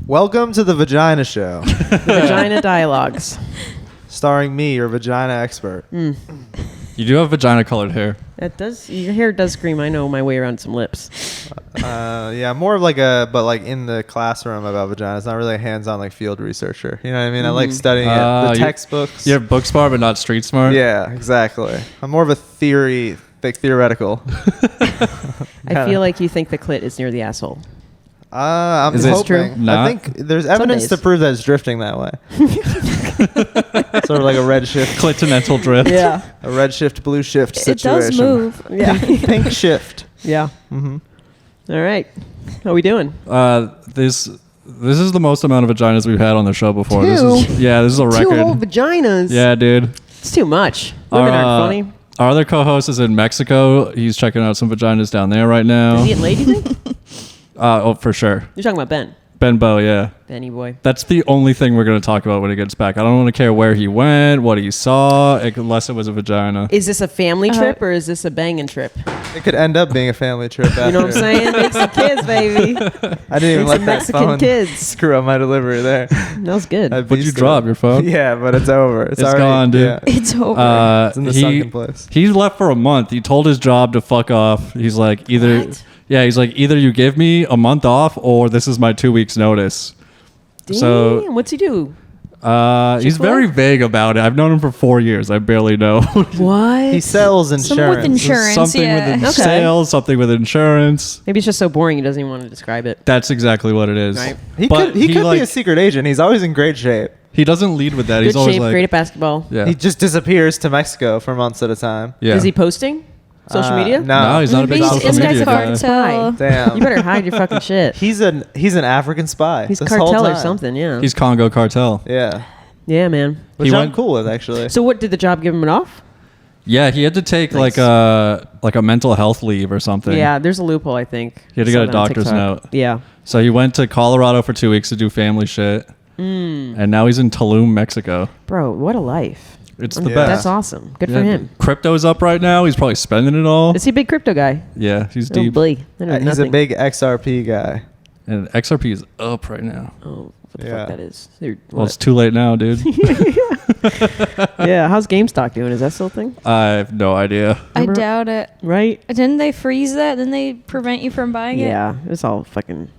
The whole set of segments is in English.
Welcome to the Vagina Show. The Vagina Dialogues. Starring me, your vagina expert. You do have vagina-colored hair. It does. Your hair does scream. I know my way around some lips. Yeah, more of like but in the classroom about vaginas, not really a hands-on like field researcher. You know what I mean? I like studying it, the textbooks. You're book smart, but not street smart. Yeah, exactly. I'm more of a theoretical. I feel like you think the clit is near the asshole. I'm Is it hoping. true? I think there's evidence to prove that it's drifting that way. Sort of like a red shift. Clitonental drift. Yeah. A red shift, blue shift situation. It does move. Yeah. Pink shift. Yeah. Mm-hmm. All right. How we doing? This is the most amount of vaginas we've had on the show before. Two? This is a record. 2 whole vaginas. Yeah, dude. It's too much. Women aren't funny. Our other co-host is in Mexico. He's checking out some vaginas down there right now. Is he getting laid, you think? Oh, for sure. You're talking about Ben. Ben Bow, yeah. Benny boy. That's the only thing we're going to talk about when he gets back. I don't want to care where he went, what he saw, unless it was a vagina. Is this a family trip or is this a banging trip? It could end up being a family trip. After. You know what I'm saying? Make some kids, baby. I didn't even let that Mexican phone kids. screw up my delivery there. That was good. What'd you drop, your phone? Yeah, but it's over. It's already gone, dude. Yeah. It's over. It's in the sunken place. He left for a month. He told his job to fuck off. He's like, either you give me a month off or this is my 2 weeks notice. Damn, So what's he do? he's very vague about it. I've known him for 4 years. I barely know. What? He sells insurance. Some with insurance, Something yeah. with Okay. sales, something with insurance. Maybe it's just so boring he doesn't even want to describe it. That's exactly what it is. Right. He But could be like, a secret agent. He's always in great shape. He doesn't lead with that. Good He's always shape, like, great at basketball. yeah. He just disappears to Mexico for months at a time. Yeah. Is he posting? Social media? No, he's not a big He's social in media that guy. cartel. Damn. You better hide your fucking shit. He's an African spy. He's this whole cartel or time. something, yeah. He's Congo cartel. Yeah, Yeah, man. which He I'm went- cool with actually. So what, did the job give him an off? Yeah, he had to take Nice. like a mental health leave or something. Yeah, there's a loophole, I think. He had to Saw get a that on doctor's TikTok. note. Yeah. So he went to Colorado for 2 weeks to do family shit. And now he's in Tulum, Mexico. Bro, what a life. It's the Yeah. best. That's awesome. Good for Yeah, him. Crypto's up right now. He's probably spending it all. Is he a big crypto guy? Yeah, he's Oh, deep. boy. I know He's nothing. a big XRP guy. And XRP is up right now. Oh, what the Yeah. fuck that is. Dude, Well, it's too late now, dude. yeah, how's GameStop doing? Is that still a thing? I have no idea. I Remember- doubt it. Right? Didn't they freeze that? Didn't they prevent you from buying it? Yeah, it's all fucking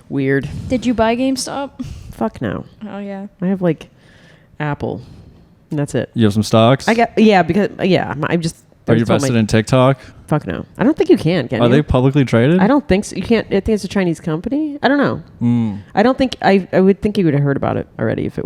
weird. Did you buy GameStop? Fuck no. Oh, yeah. I have like Apple. And that's it. You have some stocks? I'm just. Are you I told invested in TikTok? Fuck no. I don't think you can Are you? they publicly traded? I don't think so. You can't. I think it's a Chinese company. I don't know. Mm. I don't think. I would think you would have heard about it already if you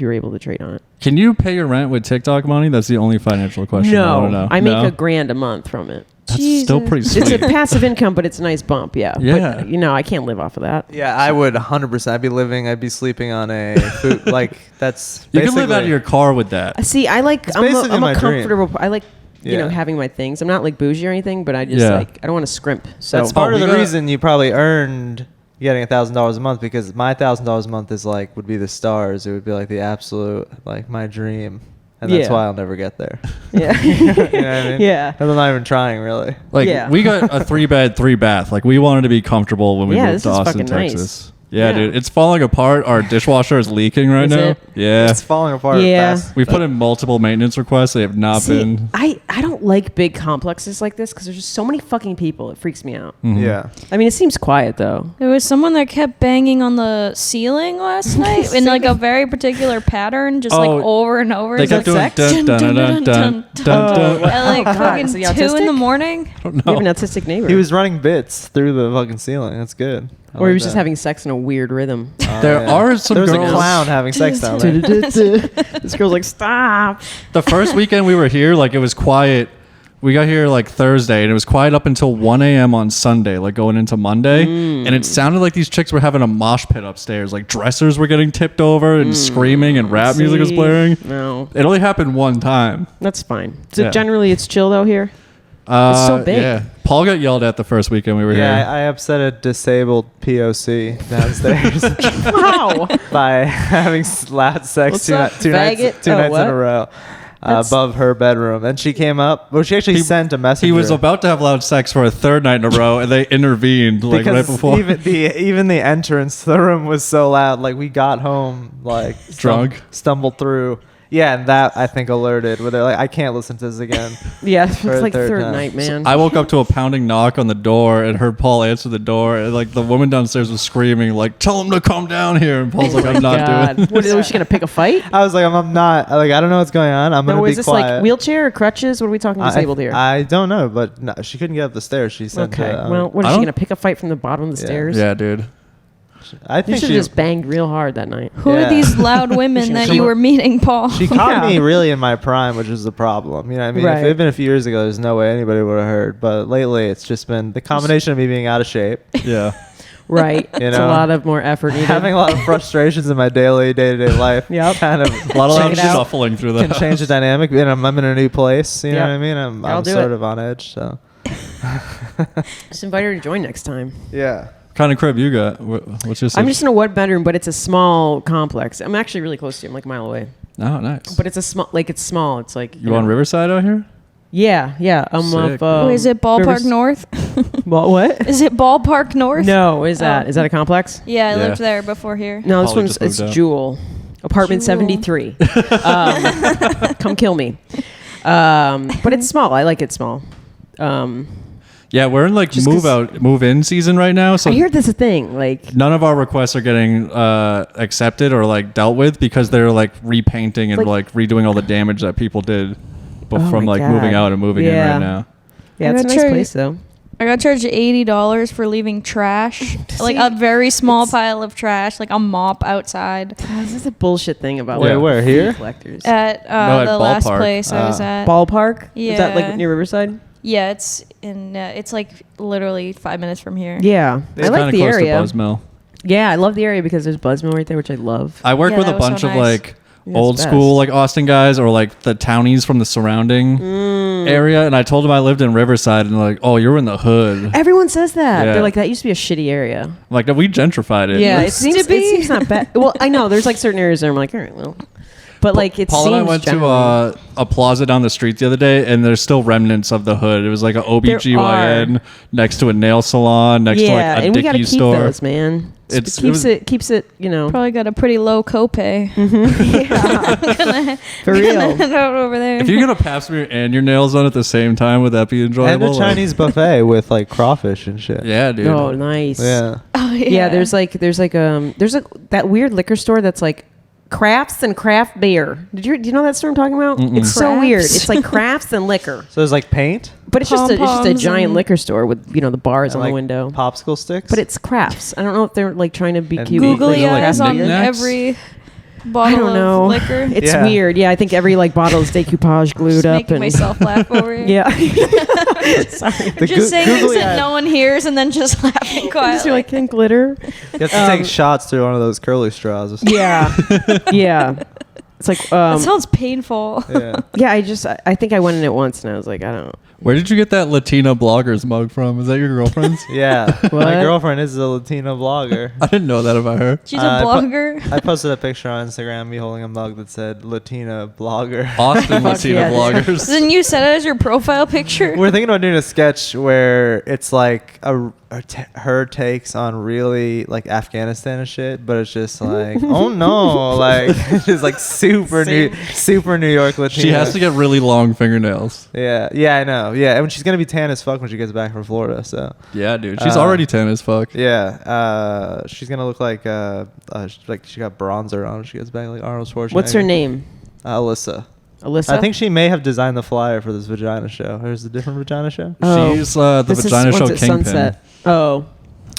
were able to trade on it. Can you pay your rent with TikTok money? That's the only financial question. I don't know. I make No? $1,000 a month from it. That's Jesus. still pretty sweet. It's a passive income, but it's a nice bump. Yeah. Yeah. But, I can't live off of that. Yeah, I would 100%. I'd be sleeping on a food like that's. You can live out of basically- your car with that. See, I like. It's I'm basically a my dream. comfortable. I like. Yeah. Having my things. I'm not like bougie or anything, but I just Yeah. like. I don't want to scrimp. So That's part of we the got- reason you probably earned getting $1,000 a month, because my $1,000 a month is like would be the stars. It would be like the absolute like my dream, and that's Yeah. why I'll never get there. yeah. You know what I mean? Yeah. And I'm not even trying really. Like Yeah. we got a 3-bed, 3-bath. Like we wanted to be comfortable when we Yeah, moved this to is Austin, fucking nice. Texas. Yeah, Yeah. dude, it's falling apart. Our dishwasher is leaking right Is now. it? Yeah, It's falling apart. Yeah. Fast. we put in multiple maintenance requests. They have not See, been. I don't like big complexes like this because there's just so many fucking people. It freaks me out. Mhm. Yeah. I mean, it seems quiet though. There was someone that kept banging on the ceiling last night in like a very particular pattern, just like Oh, over and over. They Is kept that doing sex? dun dun dun dun dun dun. Oh. At like God, fucking is he 2 in the autistic? morning. You have an autistic neighbor. He was running bits through the fucking ceiling. That's good. I or he like was just that. having sex in a weird rhythm. Oh, There yeah. are some There was girls. a clown having sex down there. This girl's like, stop. The first weekend we were here, like it was quiet. We got here like Thursday, and it was quiet up until 1 a.m. on Sunday, like going into Monday. And it sounded like these chicks were having a mosh pit upstairs. Like dressers were getting tipped over and screaming, and rap music was See? blaring. No, It only happened one time. that's fine. So Yeah. generally, it's chill though here. It's so big. Yeah. Paul got yelled at the first weekend we were Yeah, here. I upset a disabled POC downstairs Wow. by having loud sex What's two up, nights faggot? in Oh, a what? row. above her bedroom, and she came up. Well, she actually sent a messenger. He was about to have loud sex for a third night in a row, and they intervened like because right before. even the entrance to the room was so loud. Like we got home like Drunk. stumbled through. Yeah, and that I think alerted where they're like, I can't listen to this again. Yeah, For it's a like third third time. night, man. I woke up to a pounding knock on the door and heard Paul answer the door, and like the woman downstairs was screaming like, "Tell him to come down here!" And Paul's like, "I'm not doing it." What, was she gonna pick a fight? I was like, I'm not like I don't know what's going on. I'm gonna No, be is this quiet. like wheelchair or crutches? What are we talking disabled here? I don't know, but no, she couldn't get up the stairs. She said, Okay. Well, what I is she don't- gonna pick a fight from the bottom of the Yeah. stairs? Yeah, dude. I You think should she have just banged real hard that night. Who Yeah. are these loud women that come you up- were meeting, Paul? She caught Yeah. me really in my prime, which is the problem. You know what I mean? If Right. it had been a few years ago, there's no way anybody would have heard. But lately, it's just been the combination of me being out of shape, Yeah. Right. You It's a know, lot of more effort needed. having a lot of frustrations in my day-to-day life. Yep. Kind of A lot of Check loud it out. shuffling through can that. change the dynamic. And I'm in a new place. You know Yep. what I mean? I'm I'll do sort it. of on edge. So Just invite her to join next time. yeah. Kind of crib you got? What's your? I'm just in a one bedroom, but it's a small complex. I'm actually really close to you. I'm like a mile away. Oh, nice. But it's a small, like it's small. It's like You on Riverside out here? Yeah. I'm Sick. off. Is it Ballpark North? What? Is it Ballpark North? No, is that a complex? Yeah, I Yeah. lived there before here. No, this Probably one's just it's moved out. Jewel, apartment Jewel. 73. Come kill me. But it's small. I like it small. Yeah, we're in like Just move in season right now. So I hear this a thing. Like, none of our requests are getting accepted or like dealt with because they're like repainting and like redoing all the damage that people did from my like God. moving out and moving in Yeah. right now. yeah, it's a I nice got place though. I got charged $80 for leaving trash, like a very small pile of trash, like a mop outside This is a bullshit thing about Wait, like, where, fee here? collectors. at at the last Ballpark. place I was at. Ballpark? Is that Yeah. like near Riverside? Yeah, it's in. It's like literally 5 minutes from here. Yeah, It's I like kinda the close area. to Buzzmill. Yeah, I love the area because there's Buzzmill right there, which I love. I work Yeah, with a that was so bunch of nice. like Yeah, old it's school best. like Austin guys or like the townies from the surrounding area, and I told them I lived in Riverside, and they're like, "Oh, you're in the hood." Everyone says that. Yeah. They're like, that used to be a shitty area. I'm like, we gentrified it. Yeah, Like, it seems not bad. Well, I know there's like certain areas where I'm like, all right, well, but like it Paul seems and I went generally- to a plaza down the street the other day, and there's still remnants of the hood. It was like an OBGYN next to a nail salon, next to like a and we gotta Dickies keep store. those, man. It's- It keeps it, you know, Probably got a pretty low copay. for real. Head out over there. If you get a pap smear and your nails done at the same time, would that be And enjoyable? a Chinese buffet with like crawfish and shit. Yeah, dude. Oh, nice. Yeah. Oh, Yeah, there's that weird liquor store that's like crafts and craft beer. Do you know that store I'm talking about? Mm-mm. It's so Crafts? weird. It's like crafts and liquor. So there's like paint But it's just a Pom-poms giant and- liquor store with, you know, the bars and on like the window. popsicle sticks. But it's crafts. I don't know if they're like trying to be And cute. Googly Like eyes on knickknacks? every I bottle don't know. of liquor. It's Yeah. weird. Yeah, I think every like bottle is decoupage glued Just up making and myself laugh over here. yeah. Sorry. The Just saying things googly that eye- no one hears and then just laughing Just quietly. like think glitter. You have to take shots through one of those curly straws. Yeah. Yeah. It's like that sounds painful. Yeah. yeah, I think I went in it once and I was like, I don't know. Where did you get that Latina bloggers mug from? Is that your girlfriend's? Yeah. What? My girlfriend is a Latina blogger. I didn't know that about her. She's I a pu- blogger. I posted a picture on Instagram, me holding a mug that said Latina blogger. Austin Latina yeah. bloggers. Then you set it as your profile picture. We're thinking about doing a sketch where it's like her takes on really like Afghanistan and shit, but it's just like, oh no, like it's just like super New York Latina. She has to get really long fingernails. Yeah, I know. Yeah, and she's gonna be tan as fuck when she gets back from Florida. So Yeah, dude. She's already tan as fuck. yeah, she's gonna look like she got bronzer on when she gets back, like Arnold Schwarzenegger. What's her name? Alyssa. Alyssa? I think she may have designed the flyer for this vagina show. Or is it a different vagina show? Oh. She's the This is vagina show what's it, Kingpin. Sunset. Oh.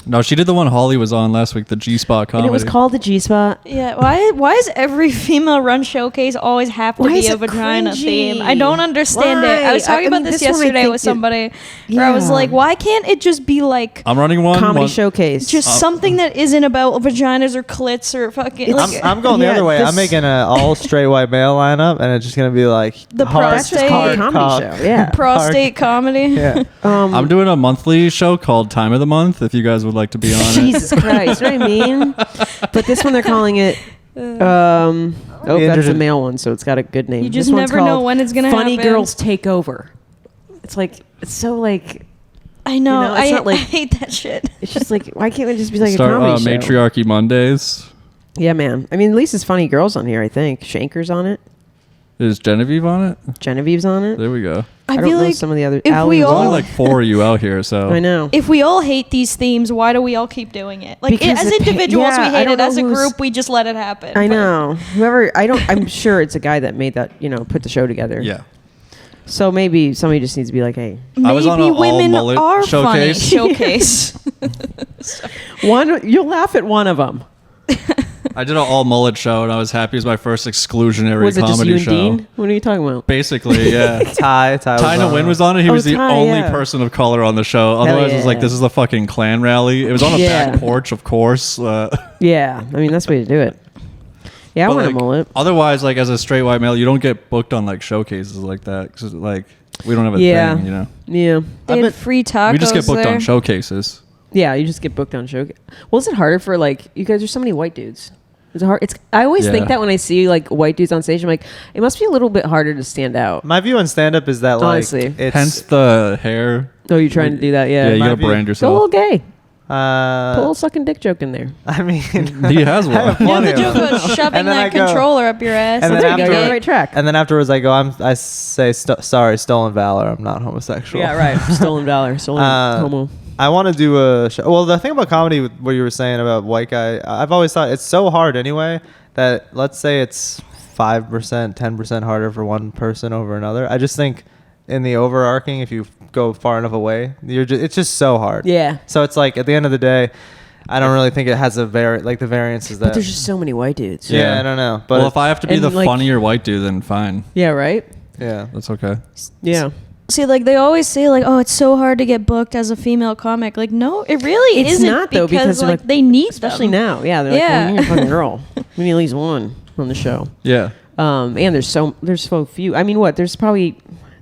No, she did the one Holly was on last week, the G-Spot comedy. And it was called the G-Spot. Yeah, why is every female run showcase always have to Why be is a it vagina cringy? theme? I don't understand it. I was Why? talking I about mean, this this one I yesterday think with somebody where I was Yeah. like, why can't it just be like I'm running one. Comedy showcase. just something that isn't about vaginas or clits or fucking It's- like I'm going the Yeah, other way. this- I'm making an all straight white male lineup, and it's just gonna be like The hard, That's just called a prostate- comedy cock. show. Yeah. prostate comedy. Yeah. I'm doing a monthly show called Time of the Month, if you guys would like to be on it. Jesus Christ, you know what I mean? But this one they're calling it Oh, Be that's interested- the male one, so it's got a good name. You just This one's never know called when it's gonna Funny happen. Girls Take Over. It's like it's so like I know. You know, it's not I like- hate that shit. it's just like why can't it just be like Start a comedy show? Matriarchy Mondays. Yeah, man. I mean, at least it's Funny Girls on here. I think Shanker's on it. Is Genevieve on it? Genevieve's on it. There we go. I don't feel know like some of the other. if Allie's we There's on all- only it. like 4 of you out here, so I know. If we all hate these themes, why do we all keep doing it? Like Because as it pa- individuals, yeah, we I hate don't it. know As a who's- group, we just let it happen. I But know. Whoever I'm sure it's a guy that made that. Put the show together. yeah. So maybe somebody just needs to be like, hey, I was on maybe an all women mullet are funny. showcase. Showcase. one. You'll laugh at one of them. I did an all mullet show, and I was happy. It was my first exclusionary Was it just comedy you and show. Dean? What are you talking about? Basically, yeah. Ty Tyna Wynn was on it. He Oh, was the Ty, only yeah. person of color on the show. Otherwise, it was like, yeah. this is a fucking Klan rally. It was on a Yeah. back porch, of course. Yeah, I mean that's the way to do it. Yeah, I But, want a like, mullet. Otherwise, like as a straight white male, you don't get booked on like showcases like that. 'Cause, like we don't have a Yeah. thing, you know. Yeah, They had free tacos We just get booked there. on showcases. yeah. You just get booked on show. Well, is it harder for like you guys are so many white dudes? Is it hard? I always think Yeah. that when I see like white dudes on stage, I'm like, it must be a little bit harder to stand out. My view on stand-up is that like Honestly. it's Hence the hair. Oh, you're trying to do that? Yeah, Yeah. you My gotta view- brand Go a little yourself. gay. Put a little uh, sucking dick joke in there. I mean He has I have one. Yeah, plenty the of joke them. about shoving And then I that go- controller up your ass. and There then you go. after- You're on the right track. And then afterwards, I say sorry, stolen valor. I'm not homosexual. Yeah, right. Stolen valor. Stolen homo. I want to do a show. Well, the thing about comedy, what you were saying about white guy, I've always thought it's so hard anyway that let's say it's 5%, 10% harder for one person over another. I just think in the overarching, if you go far enough away, it's just so hard. Yeah. So it's like at the end of the day, I don't really think it has the variances that. But there's just so many white dudes. yeah, I don't know. But Well, if I have to be and, the like- funnier white dude, then fine. Yeah. Right. yeah. That's okay. Yeah. See, like they always say, like, oh, it's so hard to get booked as a female comic. Like, no, it really It's isn't. not, though, because, like like, they need Especially them. now. Yeah. They're like, Yeah. well, you're a fucking girl. We need at least one on the show. Yeah. And there's so few. I mean, what? There's probably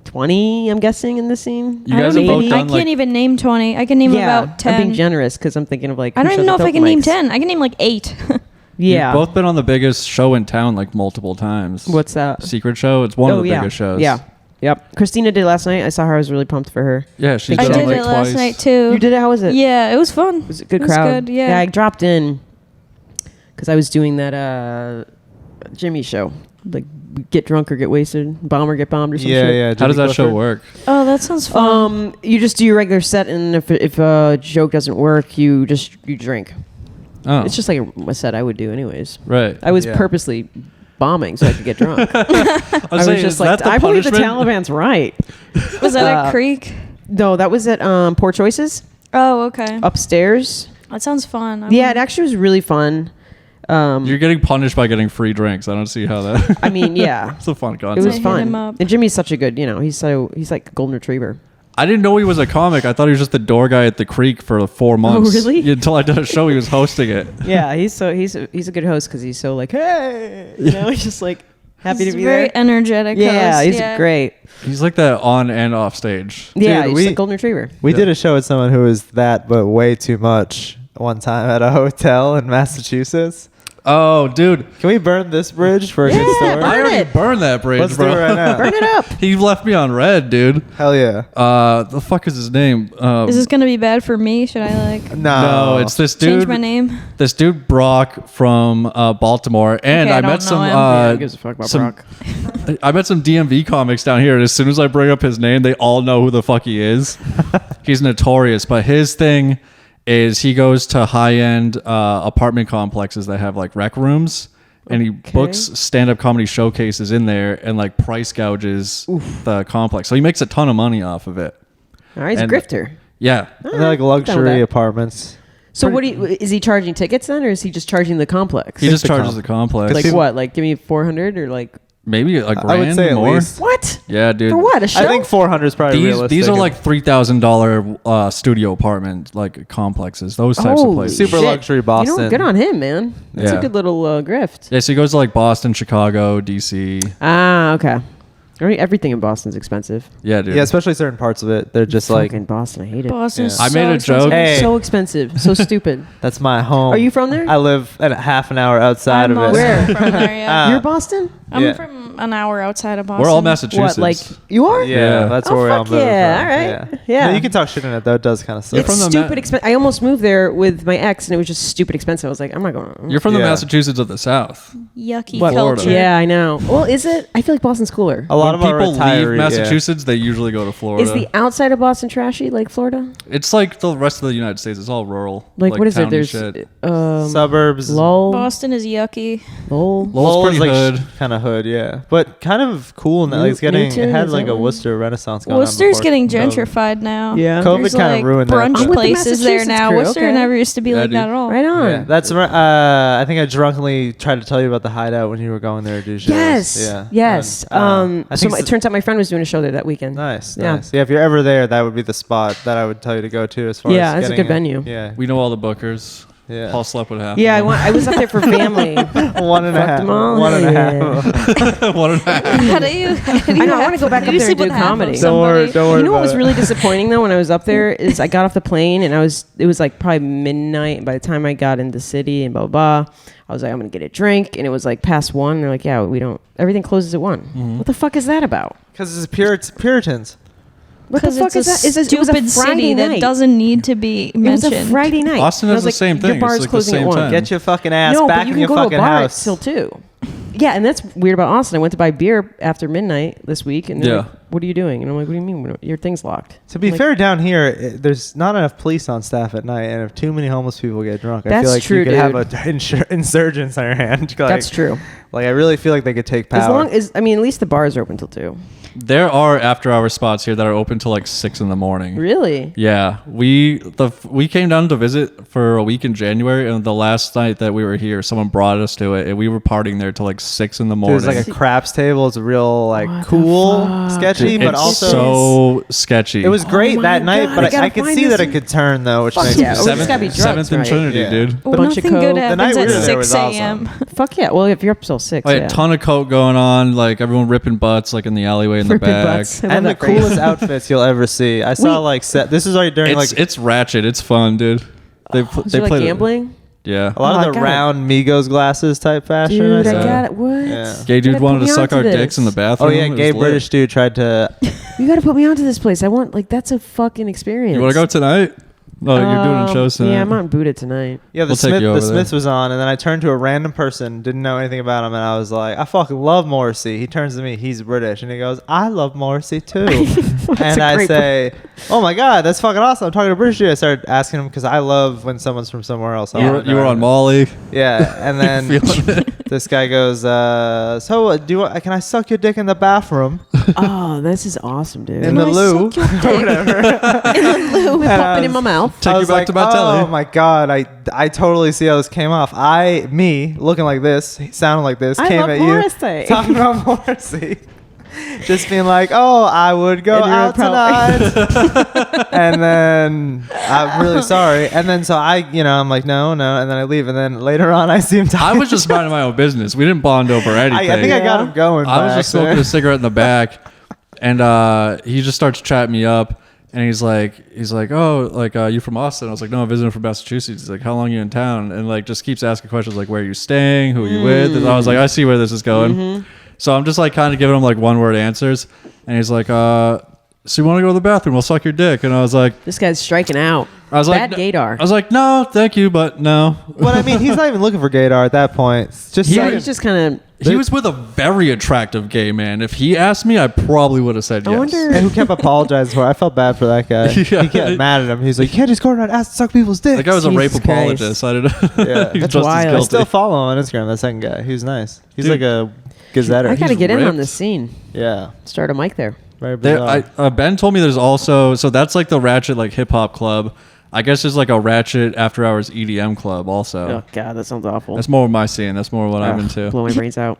20, I'm guessing, in the scene. You I guys don't have both even- I done can't like even name 20. I can name yeah, about 10. I'm being generous because I'm thinking of like. I don't who even know shows if up I can at name mics. 10. I can name like 8. Yeah. You've both been on the biggest show in town like multiple times. What's that? Secret Show? It's one of the yeah. biggest shows. Yeah. Yep. Christina did last night. I saw her. I was really pumped for her. Yeah, she's I I been did on did like it last twice. night too. You did it? How was it? Yeah, it was fun. Was it a good It was crowd? good, yeah. I dropped in because I was doing that Jimmy show. Like get drunk or get wasted, bomb or get bombed or some Yeah, shit. yeah. How Jimmy does that show Clifford. work? Oh, that sounds fun. You just do your regular set, and if a joke doesn't work, you drink. Oh, It's just like a set I would do anyways. right. I was Yeah. purposely bombing so I could get drunk. I I was saying, just is like, that the I believe the punishment? Taliban's right. Was that uh, at Creek? No, that was at Poor Choices Oh, okay. upstairs. That sounds fun. Yeah, it actually was really fun. You're getting punished by getting free drinks. I don't see how that. I mean, yeah, It's a fun it concept. was hit fun. him up. And Jimmy's such a good, he's like a golden retriever. I didn't know he was a comic. I thought he was just the door guy at the Creek for 4 months. really? Yeah, until I did a show, he was hosting it. Yeah, he's a good host because he's so like, hey, he's just like happy He's to be very there. energetic. Yeah, host. he's great. He's like that on and off stage. Yeah, Dude, he's we- a golden retriever. We Yeah. did a show with someone who was that, but way too much. One time at a hotel in Massachusetts. Oh, dude. Can we burn this bridge for a good Yeah, story? burn I already it. burned that bridge, Let's do bro. it right now. Burn it up. He left me on red, dude. Hell yeah. The fuck is his name? Is this gonna be bad for me? Should I like no, it's this dude. change my name? This dude Brock from Baltimore, and Okay, I I don't met some. know him. Yeah, who gives a fuck about some- Brock? I met some DMV comics down here, and as soon as I bring up his name, they all know who the fuck he is. He's notorious, but his thing is he goes to high-end apartment complexes that have like rec rooms, and he books stand-up comedy showcases in there and like price gouges the complex. So he makes a ton of money off of it. All right, he's And- a grifter. Yeah. And they're like done with luxury that. apartments. So is he charging tickets then, or is he just charging the complex? He just the charges com- the complex. like what? Like give me 400 or like Maybe a grand I would say at more. least. what? Yeah, dude. For what? A show? I think 400 is probably realistic. These are like $3,000 studio apartment like complexes. Those types of Holy places. Super shit. luxury Boston. You know, good on him, man. That's Yeah. a good little grift. Yeah, so he goes to like Boston, Chicago, DC. Ah, okay. I mean, everything in Boston's expensive. Yeah, dude. Yeah, especially certain parts of it. They're just like, Fucking Boston, I hate it. Boston's Yeah. I made a so joke. Hey. So expensive, so stupid. that's my home. Are you from there? I live at half an hour outside I'm of it. also Where? from there, yeah. You're Boston? I'm Yeah. from an hour outside of Boston. We're all Massachusetts. What, like you are? Yeah, that's Oh, where we all fuck moved yeah, from. all right. Yeah. No, you can talk shit in it though. It does kind of suck. You're It's from the stupid expensive. I almost moved there with my ex, and it was just stupid expensive. I was like, I'm not going. You're from the Yeah. Massachusetts of the South. Yucky What? culture. Yeah, I know. Well, is it? I feel like Boston's cooler. A lot When of our people leave retiree, Massachusetts, they usually go to Florida. Is the outside of Boston trashy like Florida? It's like the rest of the United States. It's all rural. Like what is it? county There's shit. suburbs. Lowell. Boston is yucky. Lowell. Lowell's pretty hood. kind of hood, yeah, but kind of cool now. Like it's getting. Newton, It had is like that a one? Worcester Renaissance going on. Worcester's before getting COVID. gentrified now. Yeah. COVID There's kinda like ruined that. brunch I'm with the places there Massachusetts now. crew, Worcester okay. never used to be Yeah, like dude. that at all. Right on. Yeah, that's right. I think I drunkenly tried to tell you about the hideout when you were going there to do shows. Yes. Yeah. Yes. And, I think it turns out my friend was doing a show there that weekend. Nice. Yeah. Nice. Yeah. If you're ever there, that would be the spot that I would tell you to go to. As far Yeah, as it's a getting good venue. Yeah. We know all the bookers. Yeah. Paul slept with half. Yeah, of I was up there for family. One and a Fucked half. them all. One and a half. them. One and a half. How do you? I know. I want to go back up there and do comedy. Don't worry. Don't worry. You know what about was it. really disappointing though when I was up there is I got off the plane and it was like probably midnight. And by the time I got in the city and blah blah blah, I was like, I'm gonna get a drink, and it was like past 1. They're like, yeah, we don't. Everything closes at 1. Mm-hmm. What the fuck is that about? Because it's Puritans. What the Because fuck it's is a that? It was a stupid Friday city night. that doesn't need to be It was mentioned. a Friday night. Austin And I has was the same Your thing. bar's It's like the closing same at 1. time. Get your fucking ass No, back but you in can your go to a fucking bar house. till 2. Yeah, and that's weird about Austin. I went to buy beer after midnight this week, and they're Yeah. like, "What are you doing?" And I'm like, "What do you mean? Your thing's locked." To be Like, fair, down here, there's not enough police on staff at night, and if too many homeless people get drunk, I That's feel like true, you could have dude. a insurgents on your hand. Like, that's true. Like I really feel like they could take power. As long as at least the bars are open till 2. There are after-hour spots here that are open till like 6 in the morning. Really? Yeah, we came down to visit for a week in January, and the last night that we were here, someone brought us to it, and we were partying there till like 6 in the morning. There's like a craps table. It's real like What the cool, fuck? sketchy, but it's also so sketchy. it was great my that night. God, But I gotta I could find see this that it could turn though, which Fuck makes yeah. me Oh, seventh, it's gotta be drugs, seventh and right? Trinity, Yeah. dude. Well, bunch of nothing good coke. The night happens we at were there 6 was awesome. a.m. Fuck yeah. Well, if you're up till 6, Like yeah. a ton of coke going on, like everyone ripping butts, like in the alleyway in the Ripping back. butts. I love and the that phrase. coolest outfits you'll ever see. I saw Wait. like this is like during like It's ratchet. It's fun, dude. They Is they there like played it- gambling? Yeah. a lot Oh, I of the got it. round Migos glasses type fashion. Dude, I saw. got it. What? Yeah. Gay dude gotta wanted put to me suck onto our this. dicks in the Oh bathroom. yeah, It was gay lit. British dude tried to. You got to put me onto this place. I want that's a fucking experience. You want to go tonight? Oh, you're doing shows tonight. Yeah, I'm on Buddha tonight. Yeah, the We'll take you The over there. Smiths was on, and then I turned to a random person, didn't know anything about him, and I was like, I fucking love Morrissey. He turns to me, he's British, and he goes, I love Morrissey too. And a I great say, oh my god, that's fucking awesome. I'm talking to a British dude. I started asking him because I love when someone's from somewhere else. I You wanna were, you were know. on Molly. Yeah, and then Feeling it. this guy goes, so do you, can I suck your dick in the bathroom Oh, this is awesome, dude. in the I loo? suck your dick? Lou, And I pop it in was- my mouth. Take I you was back like, to Batelli. oh my god, I totally see how this came off. Me looking like this, sounding like this, I came love at Morrissey. you talking about Morrissey. Just being like, oh, I would go And you're out tonight. And then I'm really sorry. And then so I'm like, no. And then I leave. And then later on, I see him talking. I was just minding my own business. We didn't bond over anything. I think I got Yeah. him going. I was by just smoking a accident. cigarette in the back, and he just starts chatting me up, and he's like, oh, like you from Austin? I was like, no, I'm visiting from Massachusetts. He's like, how long are you in town? And like just keeps asking questions like, where are you staying? Who are you with? And I was like, I see where this is going. So I'm just like kind of giving him like one word answers, and he's like, so you want to go to the bathroom? We'll suck your dick. And I was like, This guy's striking out. I was Bad like, gaydar. I was like, no, thank you, but no. Well, I mean, he's not even looking for gaydar at that point. It's just Yeah, like- he's just kind of. He was with a very attractive gay man. If he asked me, I probably would have said I yes. wonder. and who kept apologizing for it. I felt bad for that guy. Yeah. He kept mad at him. He's like, you can't just go around and suck people's dicks. That guy was a rape Jesus apologist. I didn't. Yeah. He's That's just wild. as I guilty. still follow him on Instagram, that second guy. He was nice. He's Dude. like a gazetter. I got to he's get in on ripped. this scene. Yeah. Start a mic there. Very There, bizarre. Ben told me there's also so that's like the ratchet like hip hop club. I guess there's like a ratchet after hours EDM club also. Oh God, that sounds awful. That's more of my scene. That's more what I'm Ugh, into. Blow my brains out.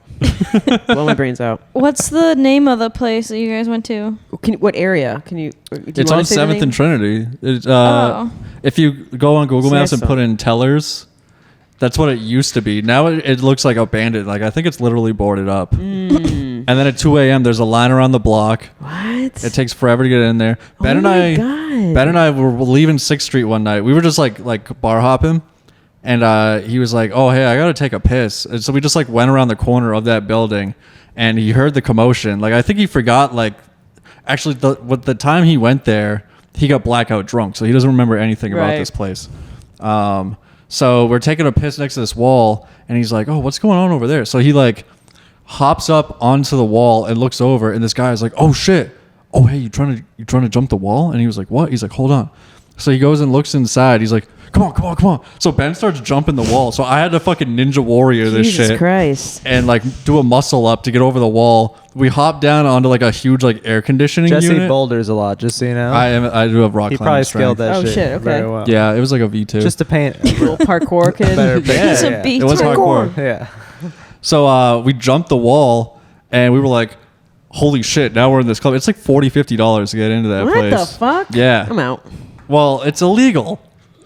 Blow my brains out. What's the name of the place that you guys went to? What area? Can you? Do you It's wanna on say the 7th name? and Trinity. It, Oh. If you go on Google See, I Maps and saw put it. in Tellers, that's what it used to be. Now it looks like abandoned. Like I think it's literally boarded up. And then at 2 a.m. there's a line around the block. What? It takes forever to get in there. Ben and I were leaving 6th Street one night. We were just like bar hopping, and he was like, "Oh, hey, I gotta take a piss." And so we just like went around the corner of that building, and he heard the commotion. Like I think he forgot. Like actually, the time he went there, he got blackout drunk, so he doesn't remember anything about this place. So we're taking a piss next to this wall, and he's like, "Oh, what's going on over there?" So he like hops up onto the wall and looks over, and this guy is like, "Oh shit! Oh hey, you trying to jump the wall?" And he was like, "What?" He's like, "Hold on." So he goes and looks inside. He's like, "Come on." So Ben starts jumping the wall. So I had to fucking Ninja Warrior this shit. Jesus Christ. And like do a muscle up to get over the wall. We hop down onto like a huge like air conditioning Jesse unit. boulders a lot, just so you know. I do have rock He climbing probably strength. scaled that Oh, shit, shit, okay. very well. Yeah, it was like a V2. Just to paint a Little parkour kid. better picture. He's a yeah. beast. It was hardcore. Yeah. So we jumped the wall, and we were like, holy shit, now we're in this club. It's like $40-$50 to get into that What place. the fuck? Yeah. I'm out. Well, it's illegal.